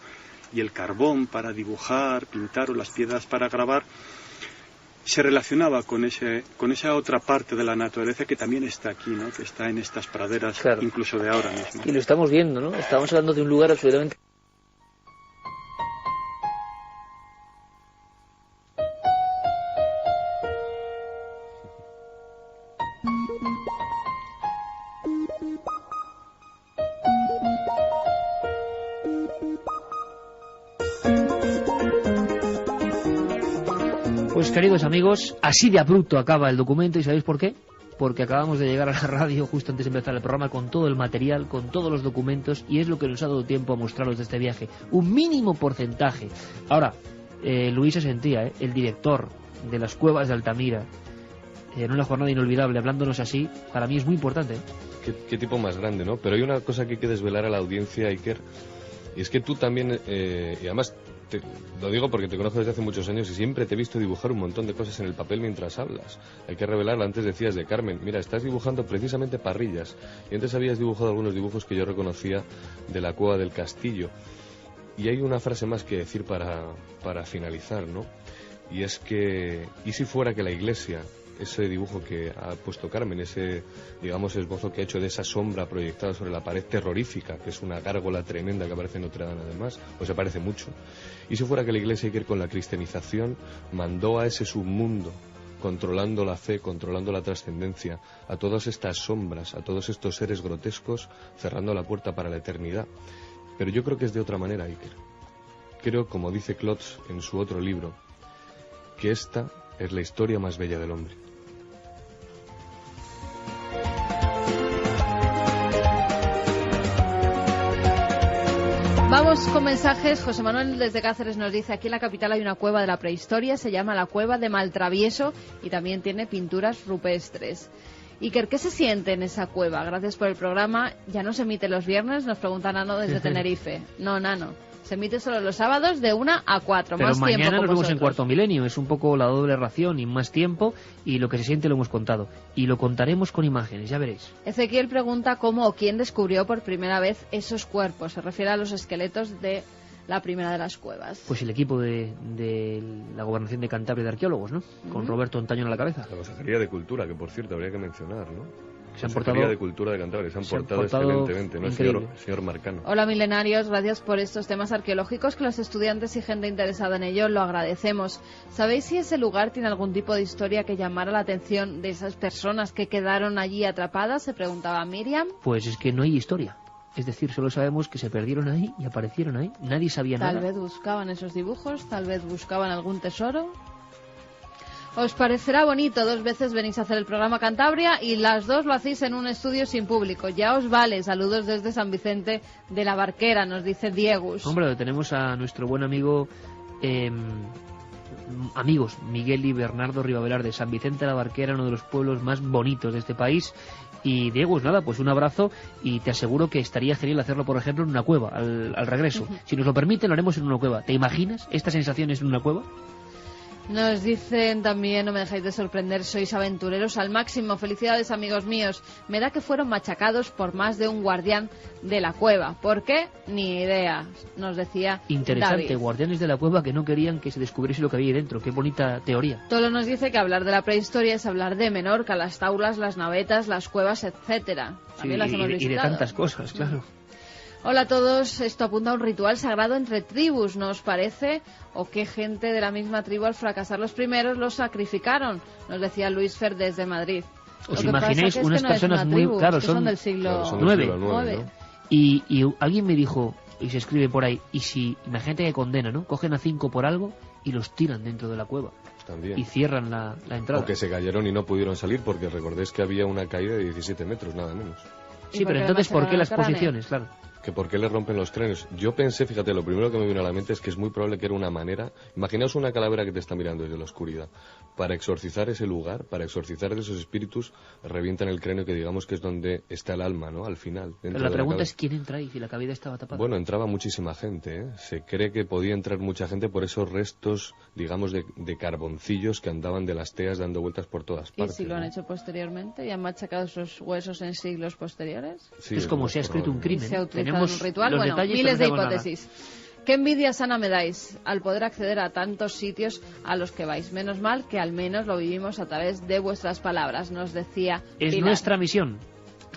y el carbón para dibujar, pintar, o las piedras para grabar, se relacionaba con esa otra parte de la naturaleza que también está aquí, ¿no?, que está en estas praderas, claro, incluso de ahora mismo. Y lo estamos viendo, ¿no? Estamos hablando de un lugar absolutamente... Pues queridos amigos, así de abrupto acaba el documento, ¿y sabéis por qué? Porque acabamos de llegar a la radio justo antes de empezar el programa con todo el material, con todos los documentos, y es lo que nos ha dado tiempo a mostraros de este viaje. Un mínimo porcentaje. Ahora, Luis se sentía, el director de las cuevas de Altamira, en una jornada inolvidable, hablándonos así, para mí es muy importante. Qué tipo más grande, ¿no? Pero hay una cosa que hay que desvelar a la audiencia, Iker, Y es que tú también, y además lo digo porque te conozco desde hace muchos años y siempre te he visto dibujar un montón de cosas en el papel mientras hablas. Hay que revelarlo. Antes decías de Carmen, mira, estás dibujando precisamente parrillas. Y antes habías dibujado algunos dibujos que yo reconocía de la cueva del castillo. Y hay una frase más que decir para finalizar, ¿no? Y es que, ¿y si fuera que la iglesia, ese dibujo que ha puesto Carmen, ese, digamos, esbozo que ha hecho de esa sombra proyectada sobre la pared terrorífica, que es una gárgola tremenda que aparece en Notre Dame además, o se parece mucho? Y si fuera que la iglesia, hay que ir con la cristianización, mandó a ese submundo, controlando la fe, controlando la trascendencia, a todas estas sombras, a todos estos seres grotescos, cerrando la puerta para la eternidad. Pero yo creo que es de otra manera, Iker. Creo, como dice Klotz en su otro libro, que esta es la historia más bella del hombre. Vamos con mensajes. José Manuel desde Cáceres nos dice: aquí en la capital hay una cueva de la prehistoria, se llama la Cueva de Maltravieso y también tiene pinturas rupestres. Iker, ¿qué se siente en esa cueva? Gracias por el programa. ¿Ya no se emite los viernes? Nos pregunta Nano desde Tenerife. No, Nano. Se emite solo los sábados de 1 a 4. Pero más mañana tiempo con nos vemos vosotros. en Cuarto Milenio. Es un poco la doble ración y más tiempo. Y lo que se siente lo hemos contado. Y lo contaremos con imágenes, ya veréis. Ezequiel pregunta cómo o quién descubrió por primera vez esos cuerpos. Se refiere a los esqueletos de la primera de las cuevas. Pues el equipo de la Gobernación de Cantabria de arqueólogos, ¿no? Con Roberto Antaño a la cabeza. La Consejería de Cultura, que por cierto habría que mencionar, ¿no? Se han Consejería portado de Cultura de Cantabria, se han portado portado excelentemente, ¿no, increíble. señor Marcano? Hola milenarios, gracias por estos temas arqueológicos que los estudiantes y gente interesada en ello lo agradecemos. ¿Sabéis si ese lugar tiene algún tipo de historia que llamara la atención de esas personas que quedaron allí atrapadas? Se preguntaba Miriam. Pues es que no hay historia. Es decir, solo sabemos que se perdieron ahí y aparecieron ahí. Nadie sabía nada. Tal vez buscaban esos dibujos, tal vez buscaban algún tesoro. Os parecerá bonito, 2 veces venís a hacer el programa Cantabria y las 2 lo hacéis en un estudio sin público. Ya os vale. Saludos desde San Vicente de la Barquera, nos dice Diegus. Hombre, tenemos a nuestro buen amigo, amigos, Miguel y Bernardo Rivavelar de San Vicente de la Barquera, uno de los pueblos más bonitos de este país. Y Diegus, nada, pues un abrazo y te aseguro que estaría genial hacerlo, por ejemplo, en una cueva, al regreso. Si nos lo permiten, lo haremos en una cueva. ¿Te imaginas estas sensaciones en una cueva? Nos dicen también, no me dejáis de sorprender, sois aventureros al máximo. Felicidades, amigos míos. Me da que fueron machacados por más de un guardián de la cueva. ¿Por qué? Ni idea, nos decía Interesante, David. guardianes de la cueva que no querían que se descubriese lo que había ahí dentro. Qué bonita teoría. Tolo nos dice que hablar de la prehistoria es hablar de Menorca, las taulas, las navetas, las cuevas, etcétera. Sí, También las hemos y de visitado. tantas cosas, claro. Hola a todos, esto apunta a un ritual sagrado entre tribus, ¿no os parece? ¿O qué gente de la misma tribu al fracasar los primeros los sacrificaron? Nos decía Luis Fer desde Madrid. ¿Os Lo que pasa imagináis que es unas que no es personas una muy... tribu, Claro, es que son del Claro, siglo son del siglo IX. IX, ¿no? Y alguien me dijo, y se escribe por ahí, y si, imagínate que condena, ¿no? Cogen a 5 por algo y los tiran dentro de la cueva. También. Y cierran la entrada. O que se cayeron y no pudieron salir porque recordéis que había una caída de 17 metros, nada menos. Sí, pero entonces, ¿por qué las posiciones? Claro. Que por qué le rompen los cráneos. Yo pensé, fíjate, lo primero que me vino a la mente es que es muy probable que era una manera, imaginaos una calavera que te está mirando desde la oscuridad, para exorcizar ese lugar, para exorcizar de esos espíritus, revientan el cráneo, que digamos que es donde está el alma, ¿no? Al final. Pero la pregunta es quién entra ahí, si la cavidad estaba tapada. Bueno, entraba muchísima gente, ¿eh? Se cree que podía entrar mucha gente por esos restos, digamos, de carboncillos que andaban de las teas dando vueltas por todas ¿Y partes. si lo han ¿no? hecho posteriormente y han machacado esos huesos en siglos posteriores? Sí, es como es se ha escrito un probable. crimen. Se ha utilizado Tenemos un ritual, los bueno, detalles, miles de pero no sabemos nada. hipótesis. ¿Qué envidia sana me dais al poder acceder a tantos sitios a los que vais? Menos mal que al menos lo vivimos a través de vuestras palabras, nos decía Es Pilar. nuestra misión.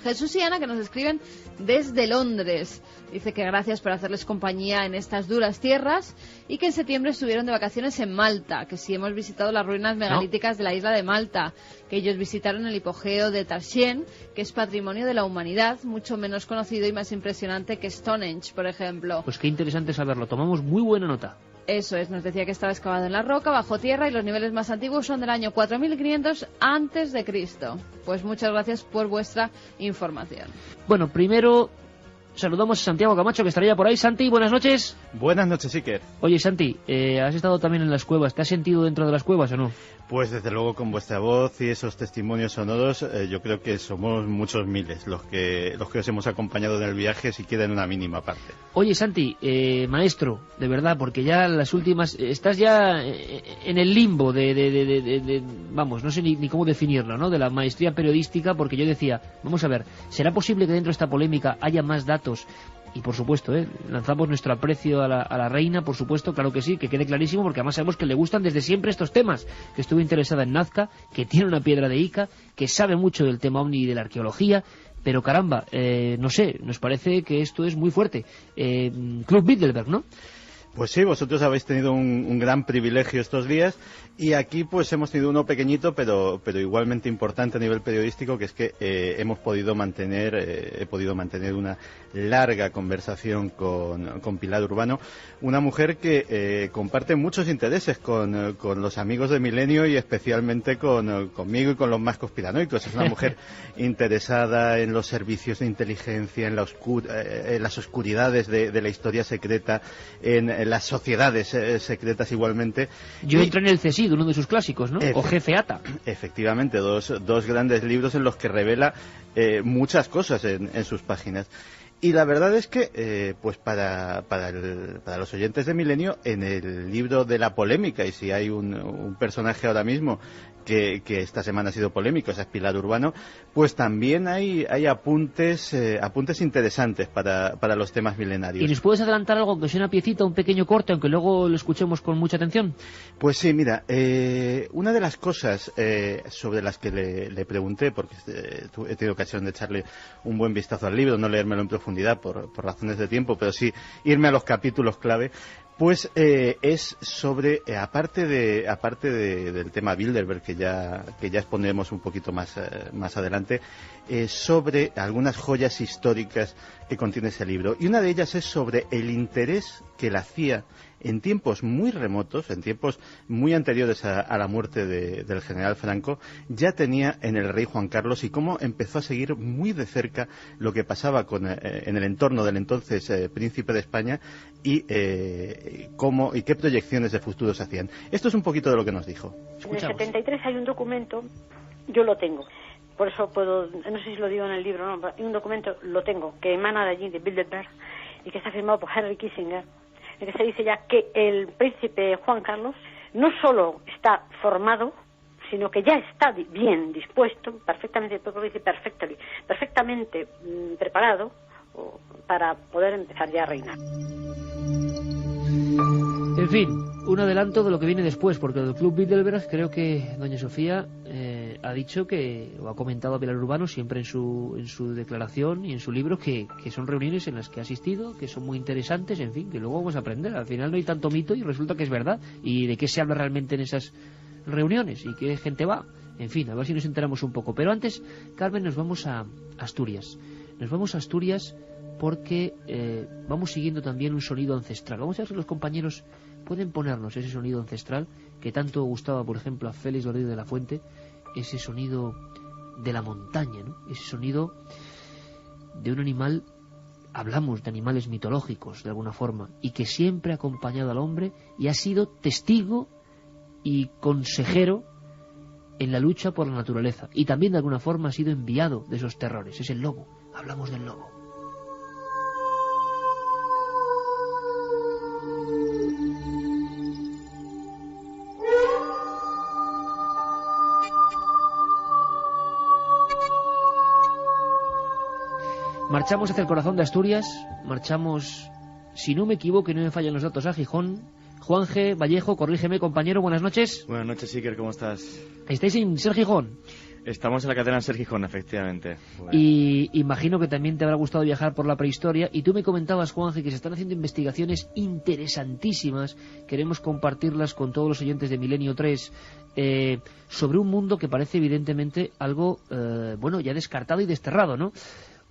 Jesús y Ana, que nos escriben desde Londres. Dice que gracias por hacerles compañía en estas duras tierras y que en septiembre estuvieron de vacaciones en Malta, que sí hemos visitado las ruinas megalíticas de la isla de Malta, que ellos visitaron el hipogeo de Tarsien, que es patrimonio de la humanidad, mucho menos conocido y más impresionante que Stonehenge, por ejemplo. Pues qué interesante saberlo. Tomamos muy buena nota. Eso es, nos decía que estaba excavado en la roca, bajo tierra, y los niveles más antiguos son del año 4500 antes de Cristo. Pues muchas gracias por vuestra información. Bueno, primero saludamos a Santiago Camacho, que estaría por ahí. Santi, buenas noches. Buenas noches, Iker. Oye, Santi, has estado también en las cuevas. ¿Te has sentido dentro de las cuevas o no? Pues desde luego, con vuestra voz y esos testimonios sonoros, yo creo que somos muchos miles los que os hemos acompañado en el viaje, si queda en una mínima parte. Oye, Santi, maestro, de verdad, porque ya las últimas... Estás ya en el limbo vamos, no sé ni cómo definirlo, ¿no?, de la maestría periodística, porque yo decía, vamos a ver, ¿será posible que dentro de esta polémica haya más datos? Y por supuesto, lanzamos nuestro aprecio a la reina, por supuesto, claro que sí, que quede clarísimo, porque además sabemos que le gustan desde siempre estos temas, que estuvo interesada en Nazca, que tiene una piedra de Ica, que sabe mucho del tema ovni y de la arqueología, pero caramba, no sé, nos parece que esto es muy fuerte. Club Bilderberg, ¿no? Pues sí, vosotros habéis tenido un gran privilegio estos días, y aquí pues hemos tenido uno pequeñito pero igualmente importante a nivel periodístico, que es que he podido mantener una larga conversación con Pilar Urbano, una mujer que comparte muchos intereses con los amigos de Milenio, y especialmente conmigo y con los más conspiranoicos. Es una mujer interesada en los servicios de inteligencia, en las oscuridades de la historia secreta, en las sociedades secretas igualmente. Yo entré en el CSID, uno de sus clásicos, ¿no? O Jefe ATA. Efectivamente, dos grandes libros en los que revela muchas cosas en sus páginas. Y la verdad es que, pues para los oyentes de Milenio, en el libro de la polémica, y si hay un personaje ahora mismo que esta semana ha sido polémico, esa es Pilar Urbano, pues también hay apuntes interesantes para los temas milenarios. ¿Y nos puedes adelantar algo, que sea una piecita, un pequeño corte, aunque luego lo escuchemos con mucha atención? Pues sí, mira, una de las cosas sobre las que le pregunté, porque he tenido ocasión de echarle un buen vistazo al libro, no leérmelo en profundidad por razones de tiempo, pero sí irme a los capítulos clave, pues es sobre, aparte del tema Bilderberg, que ya expondremos un poquito más adelante, sobre algunas joyas históricas que contiene ese libro. Y una de ellas es sobre el interés que la CIA, en tiempos muy remotos, en tiempos muy anteriores a la muerte del general Franco, ya tenía en el rey Juan Carlos, y cómo empezó a seguir muy de cerca lo que pasaba en el entorno del entonces príncipe de España, y qué proyecciones de futuro se hacían. Esto es un poquito de lo que nos dijo. En el 73 hay un documento, yo lo tengo, por eso puedo, no sé si lo digo en el libro, no, hay un documento, lo tengo, que emana de allí, de Bilderberg, y que está firmado por Henry Kissinger, en que se dice ya que el príncipe Juan Carlos no solo está formado, sino que ya está bien dispuesto, perfectamente preparado para poder empezar ya a reinar. En fin, un adelanto de lo que viene después, porque del Club Bilderberg creo que doña Sofía ha dicho o ha comentado a Pilar Urbano siempre en su declaración y en su libro que son reuniones en las que ha asistido, que son muy interesantes, en fin, que luego vamos a aprender. Al final no hay tanto mito y resulta que es verdad. Y de qué se habla realmente en esas reuniones y qué gente va. En fin, a ver si nos enteramos un poco. Pero antes, Carmen, nos vamos a Asturias. Nos vamos a Asturias porque vamos siguiendo también un sonido ancestral. Vamos a ver si los compañeros pueden ponernos ese sonido ancestral que tanto gustaba, por ejemplo, a Félix Rodríguez de la Fuente, ese sonido de la montaña, ¿no? Ese sonido de un animal. Hablamos de animales mitológicos, de alguna forma, y que siempre ha acompañado al hombre y ha sido testigo y consejero en la lucha por la naturaleza, y también de alguna forma ha sido enviado de esos terrores. Es el lobo. Hablamos del lobo. Marchamos hacia el corazón de Asturias, marchamos, si no me equivoco y no me fallan los datos, a Gijón. Juan G. Vallejo, corrígeme, compañero, buenas noches. Buenas noches, Iker, ¿cómo estás? ¿Estáis en Ser Gijón? Estamos en la cadena Ser Gijón, efectivamente. Bueno. Y imagino que también te habrá gustado viajar por la prehistoria, y tú me comentabas, Juan G., que se están haciendo investigaciones interesantísimas, queremos compartirlas con todos los oyentes de Milenio 3, sobre un mundo que parece evidentemente algo, ya descartado y desterrado, ¿no?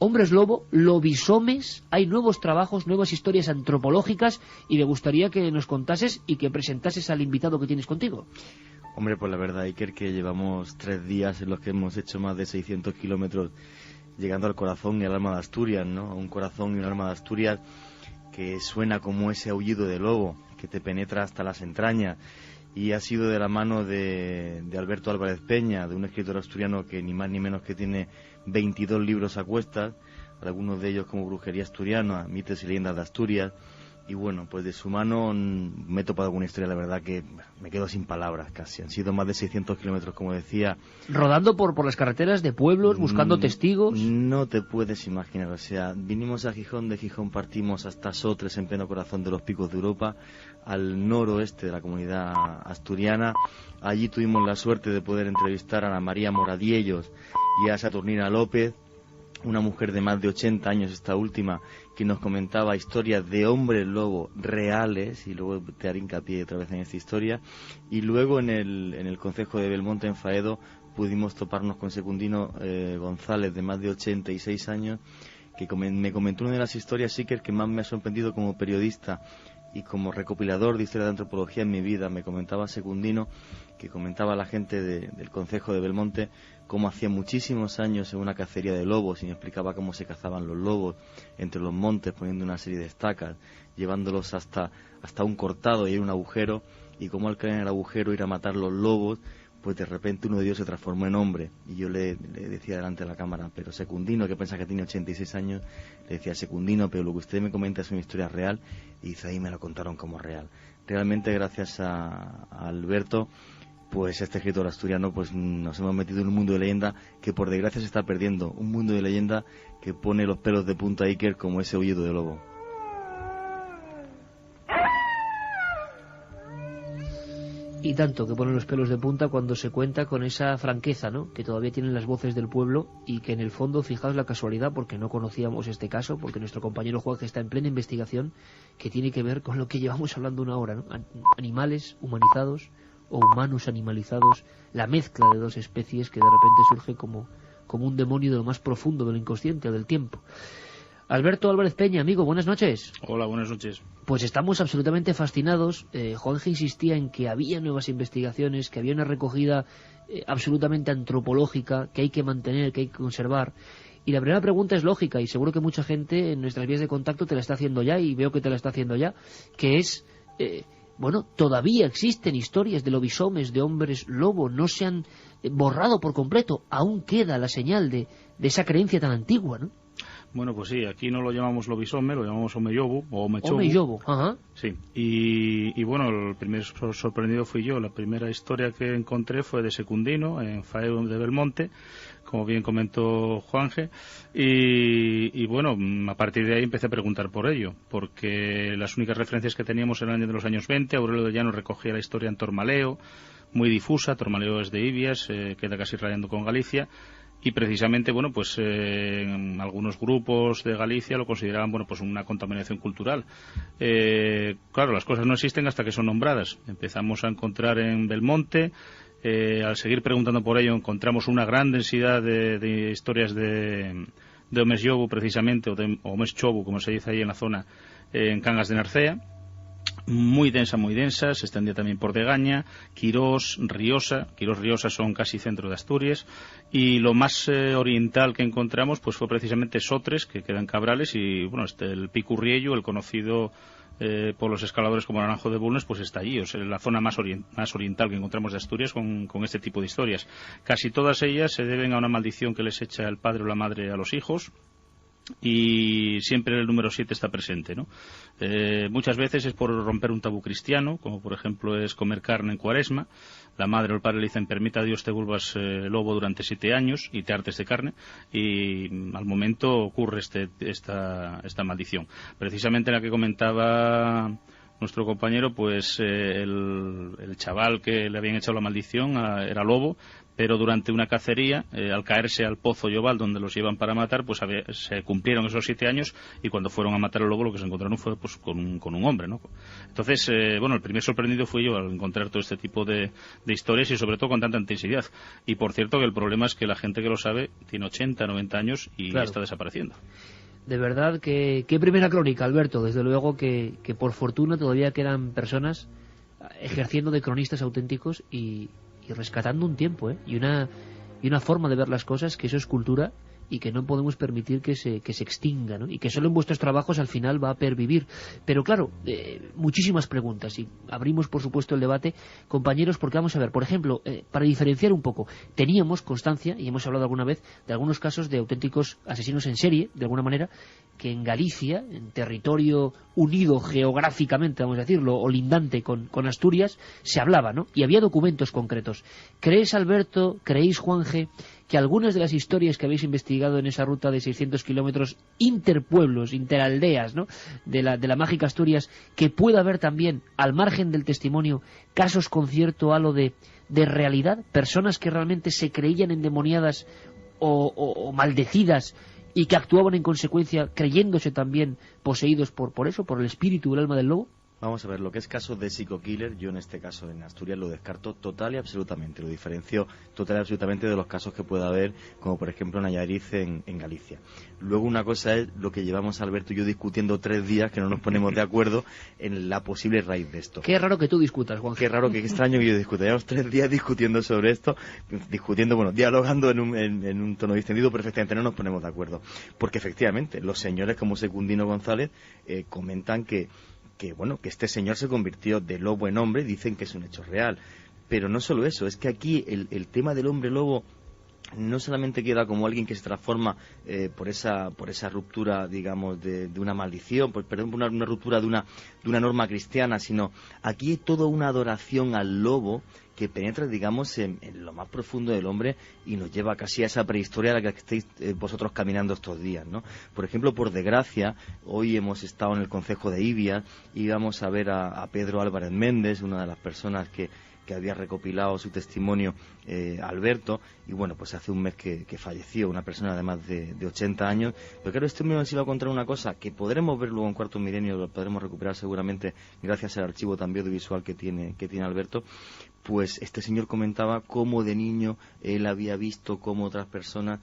Hombres lobo, lobisomes, hay nuevos trabajos, nuevas historias antropológicas, y me gustaría que nos contases y que presentases al invitado que tienes contigo. Hombre, pues la verdad, Iker, que llevamos 3 días en los que hemos hecho más de 600 kilómetros llegando al corazón y al alma de Asturias, ¿no? Un corazón y un alma de Asturias que suena como ese aullido de lobo, que te penetra hasta las entrañas, y ha sido de la mano de Alberto Álvarez Peña, de un escritor asturiano que ni más ni menos que tiene 22 libros a cuestas, algunos de ellos como Brujería Asturiana, Mitos y Leyendas de Asturias. Y bueno, pues de su mano me he topado alguna historia, la verdad que me quedo sin palabras casi. Han sido más de 600 kilómetros, como decía. Rodando por las carreteras de pueblos, buscando testigos. No te puedes imaginar, o sea, vinimos a Gijón, de Gijón partimos hasta Sotres, en pleno corazón de los picos de Europa, al noroeste de la comunidad asturiana. Allí tuvimos la suerte de poder entrevistar a Ana María Moradiellos y a Saturnina López, una mujer de más de 80 años, esta última, que nos comentaba historias de hombres lobo reales, y luego te haré hincapié otra vez en esta historia. Y luego en el concejo de Belmonte, en Faedo, pudimos toparnos con Secundino González, de más de 86 años, que me comentó una de las historias, sí, que más me ha sorprendido como periodista y como recopilador de historia de antropología en mi vida. Me comentaba Secundino, que comentaba a la gente del concejo de Belmonte cómo hacía muchísimos años en una cacería de lobos, y me explicaba cómo se cazaban los lobos entre los montes, poniendo una serie de estacas, llevándolos hasta un cortado y un agujero, y cómo al caer en el agujero ir a matar los lobos, pues de repente uno de ellos se transformó en hombre. Y yo le decía delante de la cámara, pero Secundino, que piensa que tiene 86 años, le decía, Secundino, pero lo que usted me comenta es una historia real, y dice, ahí me lo contaron como real. Realmente, gracias a Alberto, pues este escritor asturiano, pues nos hemos metido en un mundo de leyenda que por desgracia se está perdiendo, un mundo de leyenda que pone los pelos de punta a Iker como ese aullido de lobo. Y tanto que pone los pelos de punta cuando se cuenta con esa franqueza, ¿no?, que todavía tienen las voces del pueblo, y que en el fondo, fijaos la casualidad, porque no conocíamos este caso, porque nuestro compañero Juan está en plena investigación, que tiene que ver con lo que llevamos hablando una hora, ¿no? Animales humanizados o humanos animalizados, la mezcla de dos especies que de repente surge como un demonio de lo más profundo de lo inconsciente o del tiempo. Alberto Álvarez Peña, amigo, buenas noches. Hola, buenas noches. Pues estamos absolutamente fascinados. Juanje insistía en que había nuevas investigaciones, que había una recogida absolutamente antropológica que hay que mantener, que hay que conservar. Y la primera pregunta es lógica, y seguro que mucha gente en nuestras vías de contacto te la está haciendo ya, y veo que te la está haciendo ya, que es... bueno, todavía existen historias de lobisomes, de hombres lobo, no se han borrado por completo, aún queda la señal de esa creencia tan antigua, ¿no? Bueno, pues sí, aquí no lo llamamos lobisome, lo llamamos omeyobu o omechobu. Omeyobu, ajá. Sí, y bueno, el primer sorprendido fui yo. La primera historia que encontré fue de Secundino, en Faedo de Belmonte, como bien comentó Juanje, y bueno, a partir de ahí empecé a preguntar por ello, porque las únicas referencias que teníamos eran de los años 20, Aurelio de Llano recogía la historia en Tormaleo, muy difusa, Tormaleo es de Ibias, queda casi rayando con Galicia, y precisamente, bueno, pues algunos grupos de Galicia lo consideraban, bueno, pues una contaminación cultural. Claro, las cosas no existen hasta que son nombradas. Empezamos a encontrar en Belmonte, al seguir preguntando por ello, encontramos una gran densidad de historias de Omes Yobu, precisamente, o de Omes Chobu, como se dice ahí en la zona, en Cangas de Narcea. Muy densa, se extendía también por Degaña, Quirós, Riosa. Quirós, Riosa son casi centro de Asturias, y lo más oriental que encontramos pues fue precisamente Sotres, que queda en Cabrales, y bueno, el Picurriello, el conocido por los escaladores como Naranjo de Bulnes, pues está allí, o sea, la zona más oriental que encontramos de Asturias con este tipo de historias. Casi todas ellas se deben a una maldición que les echa el padre o la madre a los hijos, y siempre el número 7 está presente, ¿no? Muchas veces es por romper un tabú cristiano, como por ejemplo es comer carne en Cuaresma. La madre o el padre le dicen, permita a Dios te vuelvas lobo durante 7 años y te hartes de carne, y al momento ocurre esta maldición. Precisamente la que comentaba nuestro compañero, pues el chaval que le habían echado la maldición era lobo, pero durante una cacería, al caerse al pozo Llobal, donde los llevan para matar, pues se cumplieron esos 7 años, y cuando fueron a matar al lobo lo que se encontraron fue pues con un hombre, ¿no? Entonces, bueno, el primer sorprendido fui yo al encontrar todo este tipo de historias, y sobre todo con tanta intensidad. Y por cierto que el problema es que la gente que lo sabe tiene 80, 90 años y claro, está desapareciendo. De verdad, qué primera crónica, Alberto. Desde luego que por fortuna todavía quedan personas ejerciendo de cronistas auténticos y rescatando un tiempo, y una forma de ver las cosas, que eso es cultura, y que no podemos permitir que se extinga, ¿no? Y que solo en vuestros trabajos al final va a pervivir. Pero claro, muchísimas preguntas, y abrimos por supuesto el debate, compañeros, porque vamos a ver, por ejemplo, para diferenciar un poco, teníamos constancia, y hemos hablado alguna vez, de algunos casos de auténticos asesinos en serie, de alguna manera, que en Galicia, en territorio unido geográficamente, vamos a decirlo, o lindante con Asturias, se hablaba, ¿no? Y había documentos concretos. ¿Crees, Alberto, creéis, Juanje, que algunas de las historias que habéis investigado en esa ruta de 600 kilómetros interpueblos, interaldeas, ¿no?, de la mágica Asturias, que pueda haber también, al margen del testimonio, casos con cierto halo de realidad, personas que realmente se creían endemoniadas o maldecidas y que actuaban en consecuencia creyéndose también poseídos por eso, por el espíritu o el alma del lobo? Vamos a ver, lo que es caso de psico-killer, yo en este caso en Asturias lo descarto total y absolutamente, lo diferencio total y absolutamente de los casos que pueda haber, como por ejemplo en Nayarit, en Galicia. Luego una cosa es lo que llevamos Alberto y yo discutiendo 3 días, que no nos ponemos de acuerdo en la posible raíz de esto. Qué raro que tú discutas, Juan. Qué raro, qué extraño que yo discuta. Llevamos 3 días discutiendo sobre esto, dialogando en un tono distendido, pero efectivamente no nos ponemos de acuerdo. Porque efectivamente, los señores como Secundino González comentan que este señor se convirtió de lobo en hombre, dicen que es un hecho real. Pero no solo eso, es que aquí el tema del hombre lobo no solamente queda como alguien que se transforma por esa ruptura, digamos, de una maldición, por una ruptura de una norma cristiana, sino aquí hay toda una adoración al lobo que penetra, digamos, en lo más profundo del hombre y nos lleva casi a esa prehistoria a la que estáis vosotros caminando estos días, ¿no? Por ejemplo, por desgracia, hoy hemos estado en el concejo de Ibia y íbamos a ver a Pedro Álvarez Méndez, una de las personas que había recopilado su testimonio, Alberto, y bueno, pues hace un mes que falleció, una persona de más de 80 años, pero claro, este hombre nos iba a contar una cosa que podremos ver luego en Cuarto Milenio, lo podremos recuperar seguramente gracias al archivo también audiovisual que tiene Alberto. Pues este señor comentaba cómo de niño él había visto cómo otras personas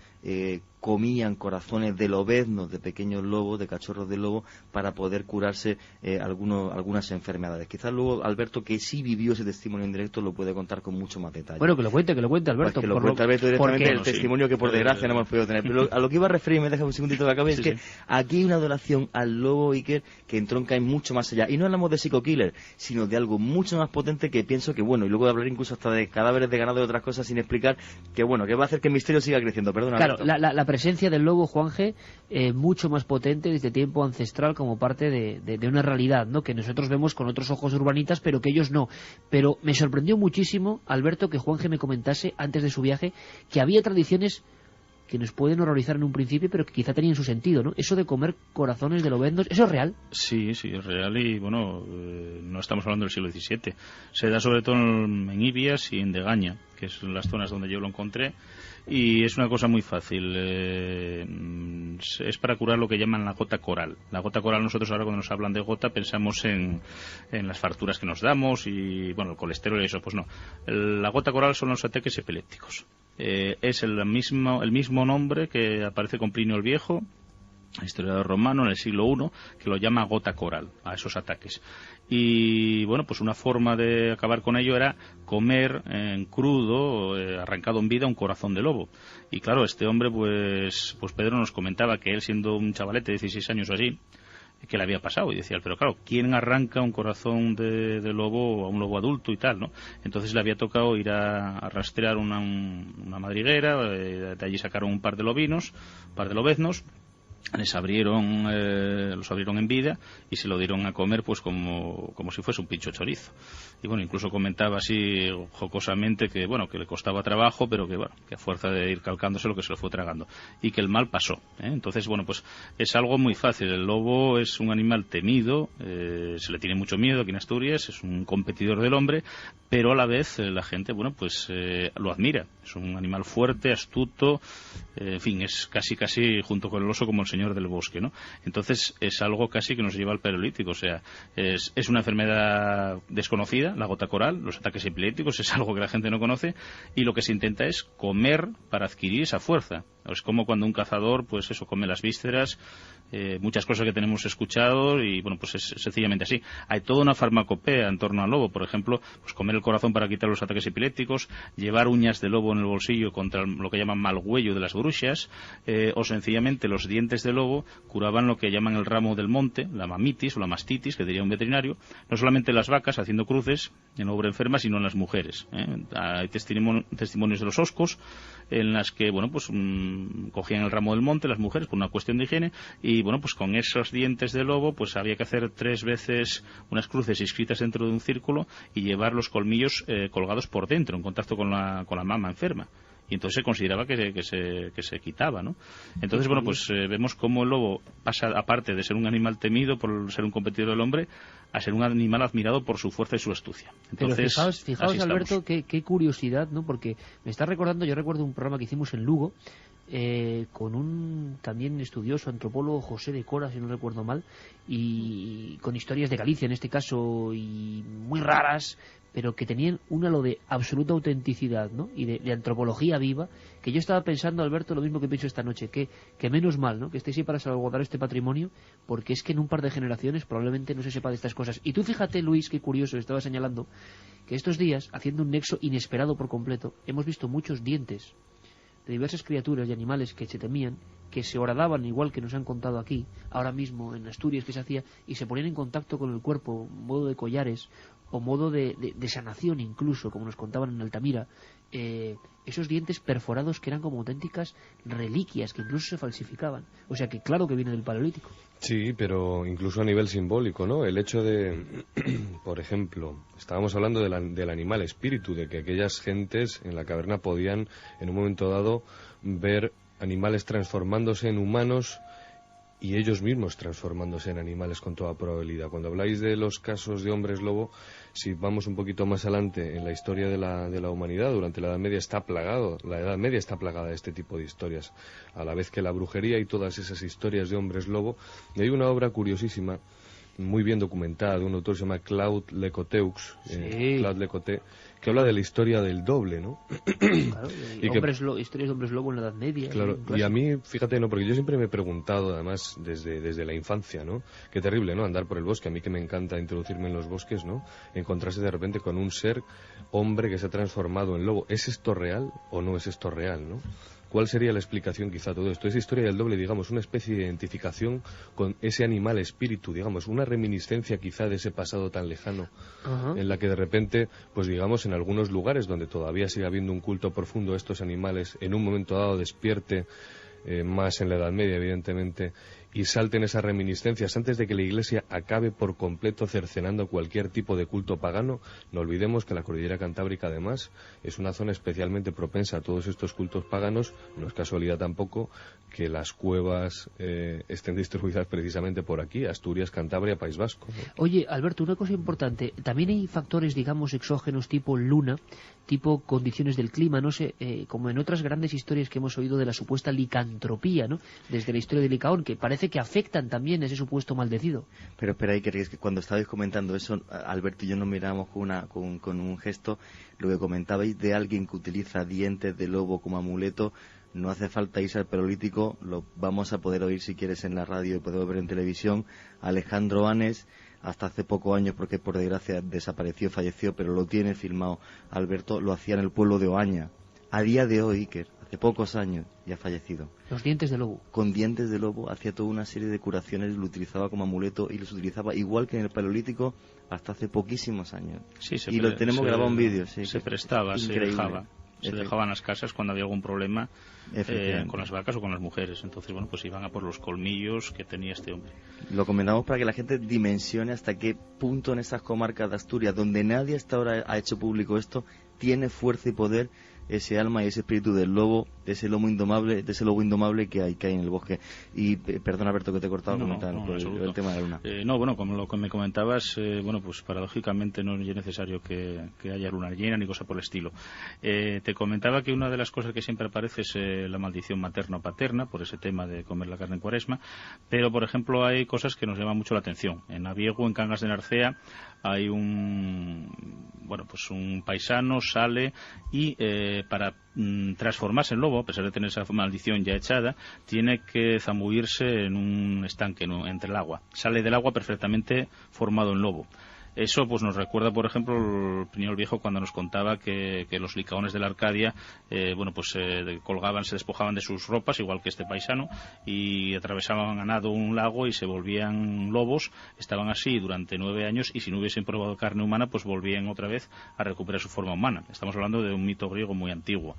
comían corazones de lobeznos, de pequeños lobos, de cachorros de lobo, para poder curarse algunas enfermedades. Quizás luego Alberto, que sí vivió ese testimonio en directo, lo puede contar con mucho más detalle. Bueno, que lo cuente Alberto. Pues que lo cuente Alberto directamente, el testimonio que por desgracia no hemos podido tener. Pero a lo que iba a referir, me deja un segundito de la cabeza, es que aquí hay una adoración al lobo, Iker, que entronca en mucho más allá. Y no hablamos de psico-killer, sino de algo mucho más potente que pienso que, bueno, y luego de hablar incluso hasta de cadáveres de ganado y otras cosas sin explicar, que bueno, que va a hacer que el misterio siga creciendo. Perdona. Claro, la presencia del lobo, Juanje, mucho más potente desde tiempo ancestral como parte de una realidad, ¿no?, que nosotros vemos con otros ojos urbanitas, pero que ellos no. Pero me sorprendió muchísimo, Alberto, que Juanje me comentase antes de su viaje que había tradiciones que nos pueden horrorizar en un principio, pero que quizá tenían su sentido, ¿no? Eso de comer corazones de lobeznos, ¿eso es real? Sí, es real y, bueno, no estamos hablando del siglo XVII. Se da sobre todo en Ibias y en Degaña, que son las zonas donde yo lo encontré, y es una cosa muy fácil. Es para curar lo que llaman la gota coral. La gota coral, nosotros ahora cuando nos hablan de gota pensamos en las farturas que nos damos y, bueno, el colesterol y eso, pues no. La gota coral son los ataques epilépticos. Es el mismo nombre que aparece con Plinio el Viejo, historiador romano, en el siglo I, que lo llama gota coral a esos ataques. Y bueno, pues una forma de acabar con ello era comer en crudo, arrancado en vida, un corazón de lobo. Y claro, este hombre, pues Pedro nos comentaba que él, siendo un chavalete de 16 años o así, que le había pasado, y decía, pero claro, ¿quién arranca un corazón de lobo a un lobo adulto y tal, no? Entonces le había tocado ir a rastrear una madriguera, de allí sacaron un par de lobeznos, los abrieron en vida y se lo dieron a comer pues como si fuese un pincho chorizo. Y bueno, incluso comentaba así jocosamente que bueno, que le costaba trabajo, pero que bueno, que a fuerza de ir calcándose lo que se lo fue tragando y que el mal pasó, ¿eh? Entonces bueno, pues es algo muy fácil. El lobo es un animal temido, se le tiene mucho miedo aquí en Asturias, es un competidor del hombre, pero a la vez la gente, bueno, pues lo admira. Es un animal fuerte, astuto, en fin, es casi junto con el oso como el señor del bosque, ¿no? Entonces es algo casi que nos lleva al Paleolítico, o sea, es una enfermedad desconocida, la gota coral, los ataques epilépticos, es algo que la gente no conoce, y lo que se intenta es comer para adquirir esa fuerza. Es como cuando un cazador, pues eso, come las vísceras muchas cosas que tenemos escuchado y bueno, pues es sencillamente así. Hay toda una farmacopea en torno al lobo, por ejemplo, pues comer el corazón para quitar los ataques epilépticos, llevar uñas de lobo en el bolsillo contra lo que llaman mal huello de las bruxas, o sencillamente los dientes de lobo curaban lo que llaman el ramo del monte, la mamitis o la mastitis, que diría un veterinario, no solamente en las vacas haciendo cruces en obra enferma, sino en las mujeres. Hay testimonios de los oscos en las que, bueno, pues cogían el ramo del monte las mujeres por una cuestión de higiene y, bueno, pues con esos dientes de lobo pues había que hacer 3 veces unas cruces inscritas dentro de un círculo y llevar los colmillos colgados por dentro, en contacto con la mama enferma. Y entonces se consideraba que se quitaba, ¿no? Entonces, bueno, pues vemos cómo el lobo pasa, aparte de ser un animal temido por ser un competidor del hombre, a ser un animal admirado por su fuerza y su astucia. Entonces, pero fijaos Alberto, qué curiosidad, ¿no? Porque me está recordando, yo recuerdo un programa que hicimos en Lugo, con un también estudioso, antropólogo, José de Cora, si no recuerdo mal, y con historias de Galicia en este caso, y muy raras, pero que tenían un halo de absoluta autenticidad, ¿no? Y de antropología viva, que yo estaba pensando, Alberto, lo mismo que pienso esta noche, que menos mal, ¿no? Que estéis ahí para salvaguardar este patrimonio, porque es que en un par de generaciones probablemente no se sepa de estas cosas. Y tú fíjate, Luis, qué curioso, estaba señalando que estos días, haciendo un nexo inesperado por completo, hemos visto muchos dientes de diversas criaturas y animales que se temían, que se horadaban, igual que nos han contado aquí, ahora mismo en Asturias que se hacía, y se ponían en contacto con el cuerpo, modo de collares, o modo de sanación incluso, como nos contaban en Altamira, esos dientes perforados que eran como auténticas reliquias, que incluso se falsificaban. O sea que claro que viene del Paleolítico. Sí, pero incluso a nivel simbólico, ¿no? El hecho de, por ejemplo, estábamos hablando del animal espíritu, de que aquellas gentes en la caverna podían, en un momento dado, ver animales transformándose en humanos y ellos mismos transformándose en animales con toda probabilidad. Cuando habláis de los casos de hombres lobo, si vamos un poquito más adelante en la historia de la humanidad, durante la Edad Media la Edad Media está plagada de este tipo de historias, a la vez que la brujería y todas esas historias de hombres lobo. Y hay una obra curiosísima, muy bien documentada, de un autor que se llama Claude Lecoteaux, Claude Lecoté, que habla de la historia del doble, ¿no? Claro, historias de hombres lobo en la Edad Media. Claro, y a mí, fíjate, no, porque yo siempre me he preguntado, además, desde la infancia, ¿no? Qué terrible, ¿no? Andar por el bosque, a mí que me encanta introducirme en los bosques, ¿no? Encontrarse de repente con un ser hombre que se ha transformado en lobo. ¿Es esto real o no es esto real, no? ¿Cuál sería la explicación quizá a todo esto? Esa historia del doble, digamos, una especie de identificación con ese animal espíritu, digamos, una reminiscencia quizá de ese pasado tan lejano, en la que de repente, pues digamos, en algunos lugares donde todavía sigue habiendo un culto profundo a estos animales, en un momento dado despierte, más en la Edad Media, evidentemente, y salten esas reminiscencias antes de que la Iglesia acabe por completo cercenando cualquier tipo de culto pagano. No olvidemos que la cordillera cantábrica, además, es una zona especialmente propensa a todos estos cultos paganos. No es casualidad tampoco que las cuevas estén distribuidas precisamente por aquí, Asturias, Cantabria, País Vasco, ¿no? Oye, Alberto, una cosa importante, también hay factores, digamos, exógenos tipo luna, tipo condiciones del clima, no sé, como en otras grandes historias que hemos oído de la supuesta licantropía, ¿no? Desde la historia de Licaón, que parece que afectan también ese supuesto maldecido. Pero espera ahí, que cuando estabais comentando eso, Alberto y yo nos miramos con un gesto, lo que comentabais de alguien que utiliza dientes de lobo como amuleto. No hace falta irse al Paleolítico, lo vamos a poder oír si quieres en la radio y podemos ver en televisión. Alejandro Anes, hasta hace pocos años, porque por desgracia desapareció, falleció, pero lo tiene filmado Alberto, lo hacía en el pueblo de Oaña. A día de hoy, Iker, hace pocos años, ya ha fallecido. Los dientes de lobo. Con dientes de lobo hacía toda una serie de curaciones, lo utilizaba como amuleto y los utilizaba igual que en el Paleolítico hasta hace poquísimos años. Sí, y lo tenemos grabado en vídeo. Sí, se prestaba, increíble. Se dejaba. Se dejaban las casas cuando había algún problema con las vacas o con las mujeres. Entonces, bueno, pues iban a por los colmillos que tenía este hombre. Lo comentamos para que la gente dimensione hasta qué punto en esas comarcas de Asturias, donde nadie hasta ahora ha hecho público esto, tiene fuerza y poder ese alma y ese espíritu del lobo, de ese lobo indomable que hay en el bosque. Y perdona, Alberto, que te he cortado comentando el tema de la luna. No, bueno, como lo que me comentabas, bueno, pues paradójicamente no es necesario que haya luna llena ni cosa por el estilo. Te comentaba que una de las cosas que siempre aparece es la maldición materna o paterna, por ese tema de comer la carne en Cuaresma, pero por ejemplo hay cosas que nos llaman mucho la atención. En Abiego, en Cangas de Narcea, hay un paisano sale y para transformarse en lobo, a pesar de tener esa maldición ya echada, tiene que zambullirse en un estanque, entre el agua. Sale del agua perfectamente formado en lobo. Eso pues nos recuerda, por ejemplo, el Plinio el Viejo cuando nos contaba que los licaones de la Arcadia colgaban, se despojaban de sus ropas, igual que este paisano, y atravesaban a nado un lago y se volvían lobos. Estaban así durante 9 años y si no hubiesen probado carne humana, pues volvían otra vez a recuperar su forma humana. Estamos hablando de un mito griego muy antiguo.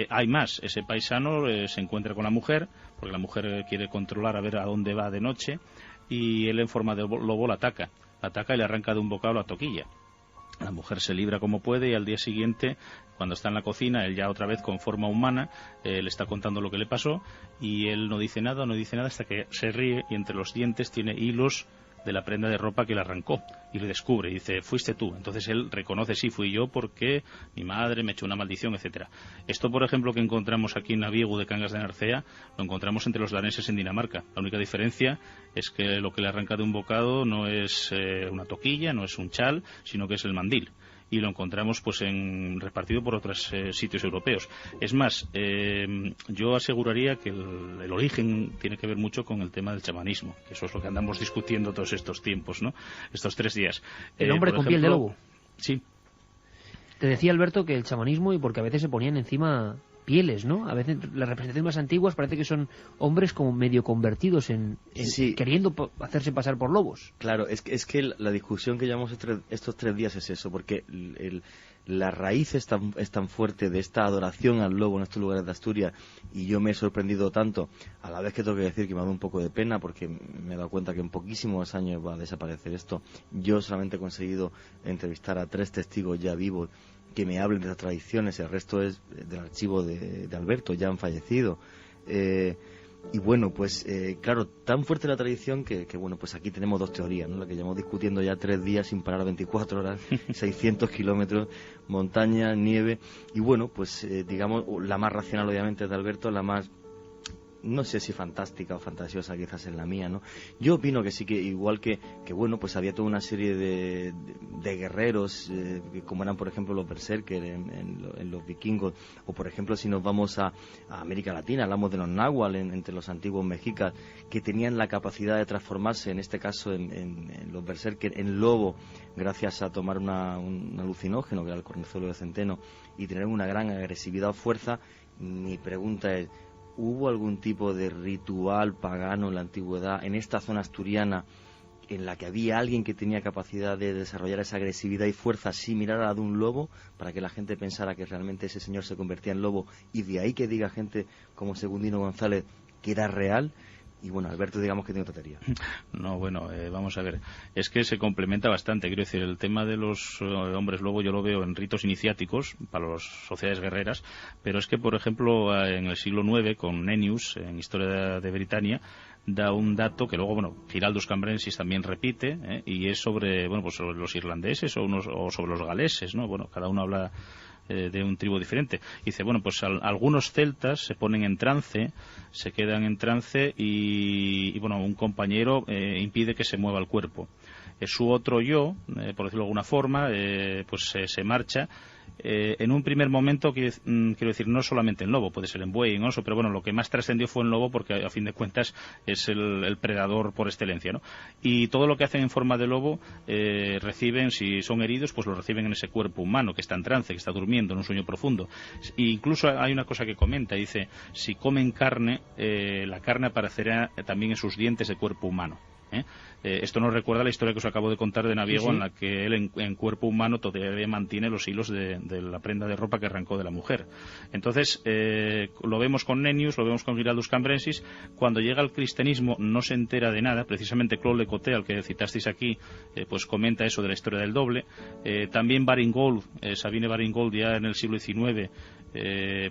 Hay más. Ese paisano se encuentra con la mujer, porque la mujer quiere controlar a ver a dónde va de noche, y él en forma de lobo la ataca y le arranca de un bocado la toquilla. La mujer se libra como puede y al día siguiente, cuando está en la cocina, él ya otra vez con forma humana, le está contando lo que le pasó y él no dice nada hasta que se ríe y entre los dientes tiene hilos de la prenda de ropa que le arrancó y le descubre y dice, fuiste tú. Entonces él reconoce, sí, fui yo porque mi madre me echó una maldición, etcétera. Esto, por ejemplo, que encontramos aquí en Naviegu de Cangas de Narcea, lo encontramos entre los daneses en Dinamarca. La única diferencia es que lo que le arranca de un bocado no es una toquilla, no es un chal, sino que es el mandil. Y lo encontramos pues repartido por otros sitios europeos. Es más, yo aseguraría que el origen tiene que ver mucho con el tema del chamanismo, que eso es lo que andamos discutiendo todos estos tiempos, ¿no? Estos 3 días. El hombre con piel de lobo. Sí. Te decía, Alberto, que el chamanismo, y porque a veces se ponían encima pieles, ¿no? A veces las representaciones más antiguas parece que son hombres como medio convertidos sí, queriendo hacerse pasar por lobos. Claro, es que la discusión que llevamos estos 3 días es eso, porque la raíz es tan fuerte de esta adoración al lobo en estos lugares de Asturias, y yo me he sorprendido tanto, a la vez que tengo que decir que me ha dado un poco de pena, porque me he dado cuenta que en poquísimos años va a desaparecer esto. Yo solamente he conseguido entrevistar a 3 testigos ya vivos que me hablen de las tradiciones, el resto es del archivo de Alberto, ya han fallecido. Y bueno, pues claro, tan fuerte la tradición que bueno, pues aquí tenemos 2 teorías, ¿no? La que llevamos discutiendo ya 3 días sin parar, 24 horas, 600 kilómetros, montaña, nieve, y bueno, pues digamos, la más racional obviamente es de Alberto, la más, no sé si fantástica o fantasiosa quizás es la mía, ¿no? Yo opino que sí, que igual que bueno, pues había toda una serie de guerreros, como eran por ejemplo los berserker en los vikingos, o por ejemplo si nos vamos a América Latina, hablamos de los náhuatl entre los antiguos mexicas, que tenían la capacidad de transformarse, en este caso en los berserker, en lobo, gracias a tomar un alucinógeno, que era el cornezuelo de centeno, y tener una gran agresividad o fuerza. Mi pregunta es, ¿hubo algún tipo de ritual pagano en la antigüedad, en esta zona asturiana, en la que había alguien que tenía capacidad de desarrollar esa agresividad y fuerza similar a la de un lobo, para que la gente pensara que realmente ese señor se convertía en lobo, y de ahí que diga gente como Segundino González que era real? Y bueno, Alberto, digamos que tiene otra teoría. No, bueno, vamos a ver. Es que se complementa bastante. Quiero decir, el tema de los hombres lobo yo lo veo en ritos iniciáticos para las sociedades guerreras, pero es que, por ejemplo, en el siglo IX, con Nennius, en Historia de Britania, da un dato que luego, bueno, Giraldus Cambrensis también repite, y es sobre, bueno, pues sobre los irlandeses o sobre los galeses, ¿no? Bueno, cada uno habla de un tribu diferente. Dice, bueno, pues algunos celtas se ponen en trance, se quedan en trance y bueno, un compañero impide que se mueva el cuerpo. Su otro yo, por decirlo de alguna forma, pues se marcha. En un primer momento, quiero decir, no solamente en lobo, puede ser en buey, en oso, pero bueno, lo que más trascendió fue en lobo porque a fin de cuentas es el predador por excelencia, ¿no? Y todo lo que hacen en forma de lobo reciben, si son heridos, pues lo reciben en ese cuerpo humano que está en trance, que está durmiendo en un sueño profundo. E incluso hay una cosa que comenta, dice, si comen carne, la carne aparecerá también en sus dientes de cuerpo humano. Esto nos recuerda la historia que os acabo de contar de Naviego, sí. En la que él en cuerpo humano todavía mantiene los hilos de la prenda de ropa que arrancó de la mujer. Entonces lo vemos con Nennius, lo vemos con Giraldus Cambrensis. Cuando llega al cristianismo no se entera de nada. Precisamente Claude Le Coté, al que citasteis aquí, pues comenta eso de la historia del doble. También Baring-Gould, Sabine Baring-Gould, ya en el siglo XIX,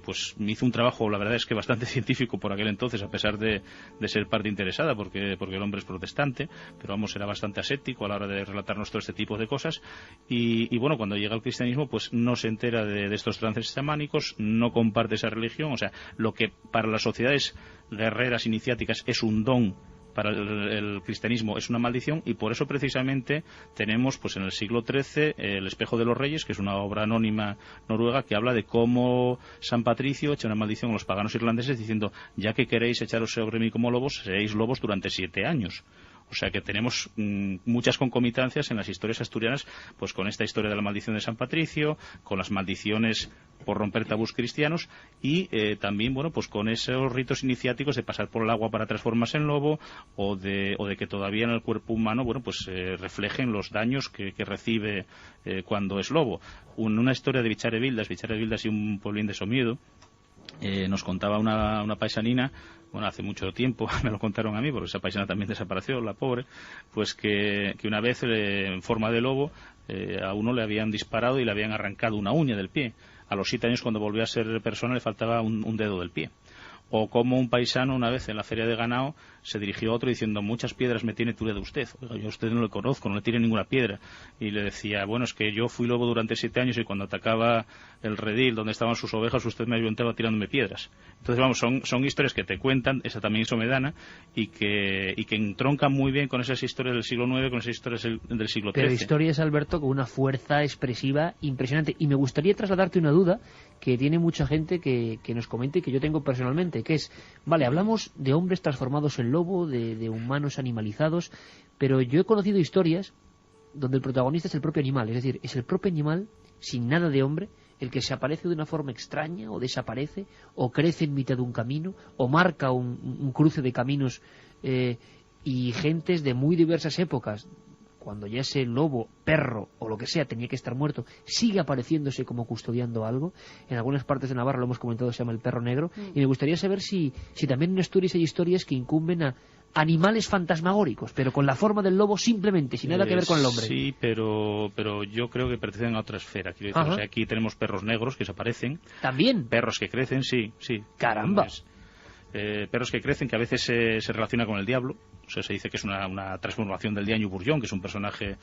pues hizo un trabajo, la verdad es que bastante científico por aquel entonces, a pesar de ser parte interesada, porque el hombre es protestante, pero vamos, era bastante aséptico a la hora de relatarnos todo este tipo de cosas. Y bueno, cuando llega al cristianismo, pues no se entera de estos trances chamánicos, no comparte esa religión. O sea, lo que para las sociedades guerreras iniciáticas es un don para el cristianismo es una maldición, y por eso precisamente tenemos pues en el siglo XIII El espejo de los reyes, que es una obra anónima noruega que habla de cómo San Patricio echa una maldición a los paganos irlandeses diciendo: ya que queréis echaros sobre mí como lobos, seréis lobos durante 7 años. O sea que tenemos muchas concomitancias en las historias asturianas, pues con esta historia de la maldición de San Patricio, con las maldiciones por romper tabús cristianos, y también, bueno, pues con esos ritos iniciáticos de pasar por el agua para transformarse en lobo, o de que todavía en el cuerpo humano, bueno, pues reflejen los daños que recibe cuando es lobo. Una historia de Bicharevildas y un pueblín de Somiedo, nos contaba una paisanina, bueno, hace mucho tiempo, me lo contaron a mí, porque esa paisana también desapareció, la pobre, pues que una vez, en forma de lobo, a uno le habían disparado y le habían arrancado una uña del pie. A los 7 años, cuando volvió a ser persona, le faltaba un dedo del pie. O como un paisano una vez en la feria de ganado se dirigió a otro diciendo: muchas piedras me tiene Ture de usted. Oiga, yo a usted no le conozco, no le tiene ninguna piedra. Y le decía: bueno, es que yo fui lobo durante 7 años y cuando atacaba el redil donde estaban sus ovejas, usted me ayuntaba tirándome piedras. Entonces, vamos, son historias que te cuentan, esa también es somedana, y que entroncan muy bien con esas historias del siglo IX, con esas historias del siglo XIII. Pero historias, Alberto, con una fuerza expresiva impresionante. Y me gustaría trasladarte una duda que tiene mucha gente que nos comente y que yo tengo personalmente, que es, vale, hablamos de hombres transformados en lobo, de humanos animalizados, pero yo he conocido historias donde el protagonista es el propio animal, es decir, es el propio animal, sin nada de hombre, el que se aparece de una forma extraña, o desaparece, o crece en mitad de un camino, o marca un cruce de caminos, y gentes de muy diversas épocas, cuando ya ese lobo, perro o lo que sea tenía que estar muerto, sigue apareciéndose como custodiando algo. En algunas partes de Navarra, lo hemos comentado, se llama el perro negro, y me gustaría saber si también en Asturias hay historias que incumben a animales fantasmagóricos, pero con la forma del lobo simplemente, sin nada que ver con el hombre. Sí, pero yo creo que pertenecen a otra esfera. Quiero decir, o sea, aquí tenemos perros negros que se aparecen. ¿También? Perros que crecen, sí. ¡Caramba! Perros que crecen, que a veces se relaciona con el diablo. O sea, se dice que es una transformación del Diaño Burllón, que es un personaje,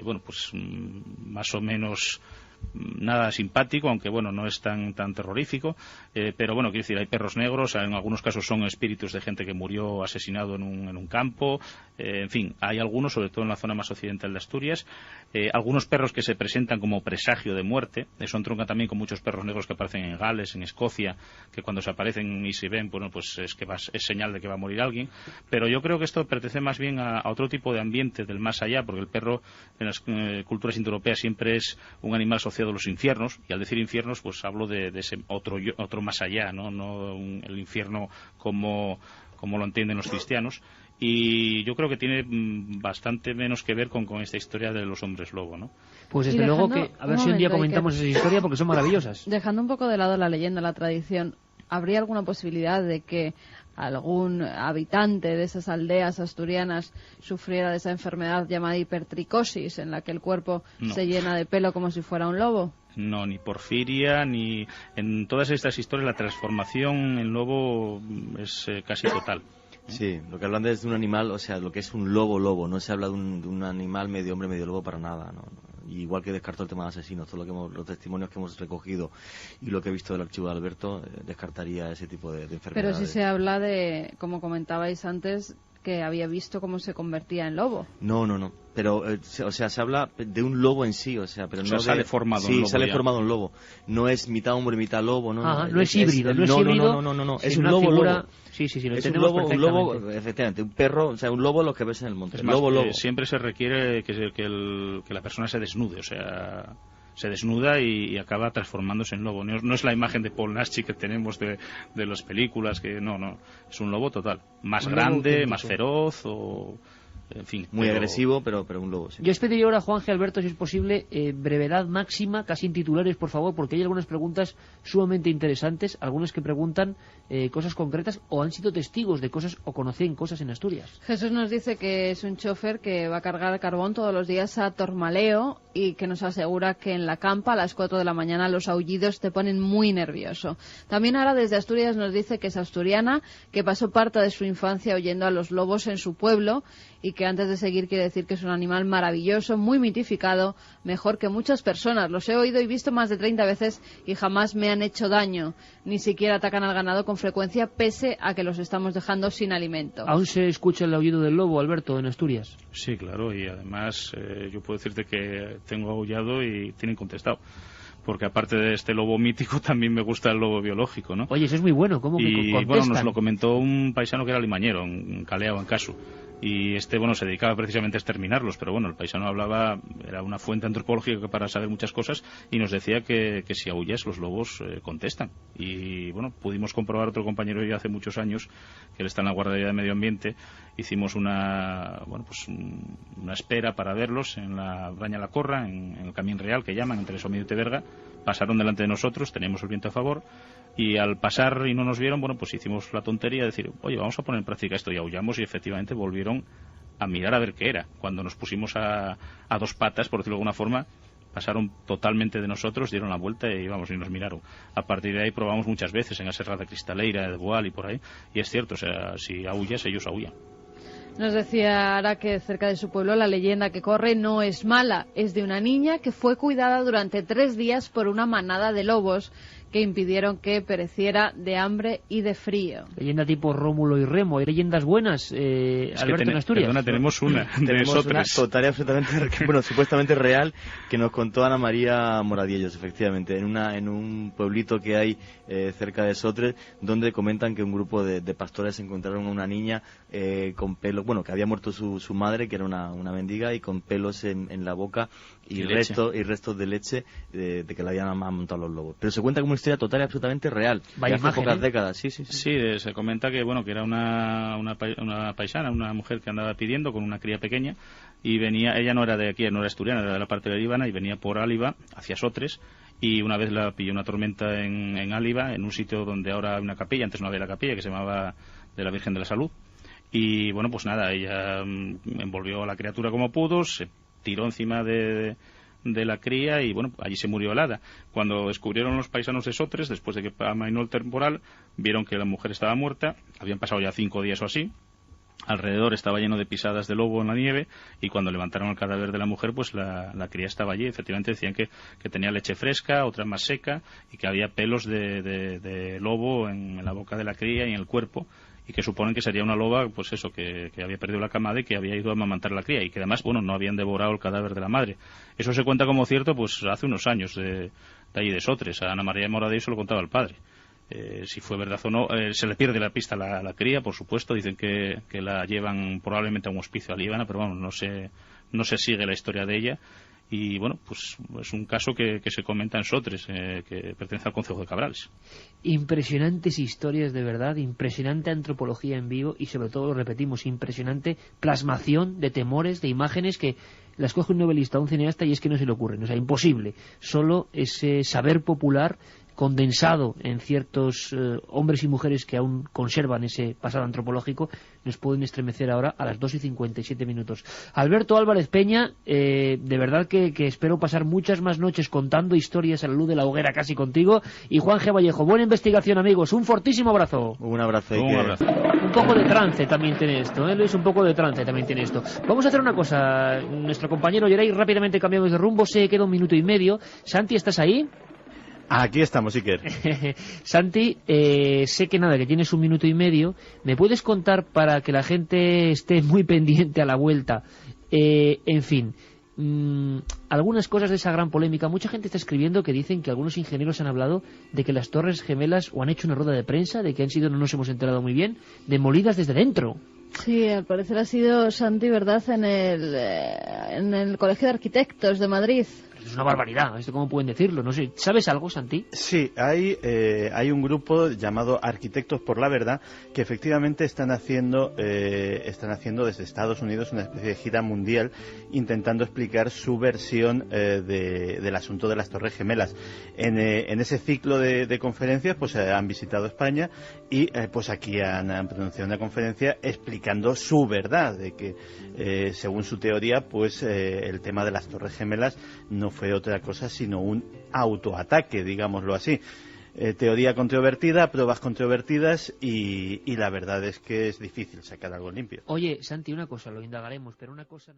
bueno, pues más o menos nada simpático, aunque bueno, no es tan terrorífico, pero bueno, quiero decir, hay perros negros, en algunos casos son espíritus de gente que murió asesinado en un campo, en fin, hay algunos, sobre todo en la zona más occidental de Asturias, algunos perros que se presentan como presagio de muerte. Eso entronca también con muchos perros negros que aparecen en Gales, en Escocia, que cuando se aparecen y se ven, bueno, pues es señal de que va a morir alguien. Pero yo creo que esto pertenece más bien a otro tipo de ambiente del más allá, porque el perro en las culturas indoeuropeas siempre es un animal asociado a los infiernos, y al decir infiernos pues hablo de ese otro más allá, no el infierno como lo entienden los cristianos, y yo creo que tiene bastante menos que ver con esta historia de los hombres lobo, ¿no? Pues desde luego que a ver si un día comentamos esa historia, porque son maravillosas. Dejando un poco de lado la leyenda, la tradición, ¿habría alguna posibilidad de que algún habitante de esas aldeas asturianas sufriera de esa enfermedad llamada hipertricosis, en la que el cuerpo se llena de pelo como si fuera un lobo? No, ni porfiria, ni en todas estas historias la transformación en lobo es casi total. Sí, lo que hablan es de un animal, o sea, lo que es un lobo, no se habla de un animal medio hombre, medio lobo para nada, ¿no? Igual que descartó el tema de asesinos, todo los testimonios que hemos recogido y lo que he visto del archivo de Alberto, descartaría ese tipo de enfermedades. Pero sí se habla de, como comentabais antes, que había visto cómo se convertía en lobo. No. Pero, o sea, se habla de un lobo en sí, o sea, pero no sale formado un lobo. Sí, sale formado un lobo. No es mitad hombre, mitad lobo, ¿no? No es híbrido, no es híbrido. No. Es un lobo. Sí, lo es entendemos un lobo, efectivamente, un perro, o sea, un lobo lo que ves en el monte. Es más, lobo. Siempre se requiere que la persona se desnude, o sea, se desnuda y acaba transformándose en lobo. No es la imagen de Paul Naschy que tenemos de las películas, que no, es un lobo total. Más grande, más feroz, o en fin. Muy agresivo, pero un lobo, sí. Yo os pediría ahora, Juanje, Alberto, si es posible, brevedad máxima, casi en titulares, por favor, porque hay algunas preguntas sumamente interesantes, algunas que preguntan cosas concretas o han sido testigos de cosas o conocen cosas en Asturias. Jesús nos dice que es un chofer que va a cargar carbón todos los días a Tormaleo y que nos asegura que en la campa a las 4 de la mañana los aullidos te ponen muy nervioso. También ahora desde Asturias nos dice que es asturiana, que pasó parte de su infancia oyendo a los lobos en su pueblo y que antes de seguir quiere decir que es un animal maravilloso, muy mitificado, mejor que muchas personas. Los he oído y visto más de 30 veces y jamás me han hecho daño. Ni siquiera atacan al ganado con frecuencia, pese a que los estamos dejando sin alimento. ¿Aún se escucha el aullido del lobo, Alberto, en Asturias? Sí, claro, y además yo puedo decirte que tengo aullado y tienen contestado. Porque aparte de este lobo mítico, también me gusta el lobo biológico, ¿no? Oye, eso es muy bueno, ¿cómo que contestan? Y bueno, nos lo comentó un paisano que era limañero, en Calea o en Casu. Y se dedicaba precisamente a exterminarlos, pero bueno, el paisano hablaba, era una fuente antropológica para saber muchas cosas, y nos decía que si aullas los lobos contestan. Y bueno, pudimos comprobar, otro compañero ya hace muchos años, que él está en la Guardería de Medio Ambiente, hicimos una espera para verlos en la Braña la Corra, en el Camín Real, que llaman, entre Somiedo y Teberga. Pasaron delante de nosotros, teníamos el viento a favor, y al pasar y no nos vieron, bueno, pues hicimos la tontería de decir, oye, vamos a poner en práctica esto, y aullamos, y efectivamente volvieron a mirar a ver qué era. Cuando nos pusimos a dos patas, por decirlo de alguna forma, pasaron totalmente de nosotros, dieron la vuelta y vamos, y nos miraron. A partir de ahí probamos muchas veces en la Serra de Cristaleira, de Boal y por ahí, y es cierto, o sea, si aullas, ellos aullan. Nos decía Ara que cerca de su pueblo la leyenda que corre no es mala, es de una niña que fue cuidada durante 3 días por una manada de lobos que impidieron que pereciera de hambre y de frío. Leyenda tipo Rómulo y Remo. ¿Hay leyendas buenas, Alberto, en Asturias? Perdona, tenemos una. Tenemos una total y absolutamente, bueno, supuestamente real, que nos contó Ana María Moradiellos, efectivamente, en un pueblito que hay cerca de Sotres, donde comentan que un grupo de pastores encontraron a una niña con pelo, bueno, que había muerto su madre, que era una mendiga, y con pelos en la boca y restos de leche de que la habían amamantado los lobos. Pero se cuenta como una historia total y absolutamente real. Vaya hace imagen, pocas décadas, sí. Sí, se comenta que bueno, que era una paisana, una mujer que andaba pidiendo con una cría pequeña, y venía, ella no era de aquí, no era asturiana, era de la parte de Líbana, y venía por Áliva hacia Sotres, y una vez la pilló una tormenta en Áliva, en un sitio donde ahora hay una capilla, antes no había la capilla, que se llamaba de la Virgen de la Salud. Y bueno, pues nada, ella envolvió a la criatura como pudo, se tiró encima de la cría y bueno, allí se murió helada. Cuando descubrieron los paisanos de Sotres, después de que amainó el temporal, vieron que la mujer estaba muerta, habían pasado ya 5 días o así, alrededor estaba lleno de pisadas de lobo en la nieve, y cuando levantaron el cadáver de la mujer, pues la cría estaba allí. Efectivamente decían que tenía leche fresca, otra más seca, y que había pelos de lobo en la boca de la cría y en el cuerpo, y que suponen que sería una loba, pues eso, que había perdido la camada y que había ido a amamantar a la cría, y que además, bueno, no habían devorado el cadáver de la madre. Eso se cuenta como cierto, pues hace unos años, de allí de Sotres. A Ana María Moradiellos se lo contaba el padre. Si fue verdad o no, se le pierde la pista a la cría, por supuesto. Dicen que la llevan probablemente a un hospicio a Líbana, pero vamos, no se sigue la historia de ella. Y bueno, pues es un caso que se comenta en Sotres, que pertenece al concejo de Cabrales. Impresionantes historias, de verdad, impresionante antropología en vivo, y sobre todo, lo repetimos, impresionante plasmación de temores, de imágenes que las coge un novelista o un cineasta y es que no se le ocurren, o sea, imposible. Solo ese saber popular condensado en ciertos hombres y mujeres que aún conservan ese pasado antropológico nos pueden estremecer ahora a las 2:57. Alberto Álvarez Peña, de verdad que espero pasar muchas más noches contando historias a la luz de la hoguera casi contigo. Y Juan G. Vallejo, buena investigación, amigos, un fortísimo abrazo. Un abrazo. Un poco de trance también tiene esto, Luis, un poco de trance también tiene esto. Vamos a hacer una cosa, nuestro compañero Yeray, rápidamente cambiamos de rumbo, se queda 1 minuto y medio. Santi, ¿estás ahí? Aquí estamos, Iker. Santi, sé que tienes 1 minuto y medio. ¿Me puedes contar, para que la gente esté muy pendiente a la vuelta, en fin, algunas cosas de esa gran polémica? Mucha gente está escribiendo que dicen que algunos ingenieros han hablado de que las Torres Gemelas, o han hecho una rueda de prensa, de que han sido, no nos hemos enterado muy bien, demolidas desde dentro. Sí, al parecer ha sido, Santi, ¿verdad?, en el Colegio de Arquitectos de Madrid. Es una barbaridad, ¿esto cómo pueden decirlo? No sé, ¿sabes algo, Santi? Sí, hay un grupo llamado Arquitectos por la Verdad que efectivamente están haciendo desde Estados Unidos una especie de gira mundial intentando explicar su versión del asunto de las Torres Gemelas. En ese ciclo de conferencias pues han visitado España y pues aquí han pronunciado una conferencia explicando su verdad, de que según su teoría pues el tema de las Torres Gemelas no fue otra cosa sino un autoataque, digámoslo así. teoría controvertida, pruebas controvertidas y la verdad es que es difícil sacar algo limpio. Oye, Santi, una cosa, lo indagaremos, pero una cosa...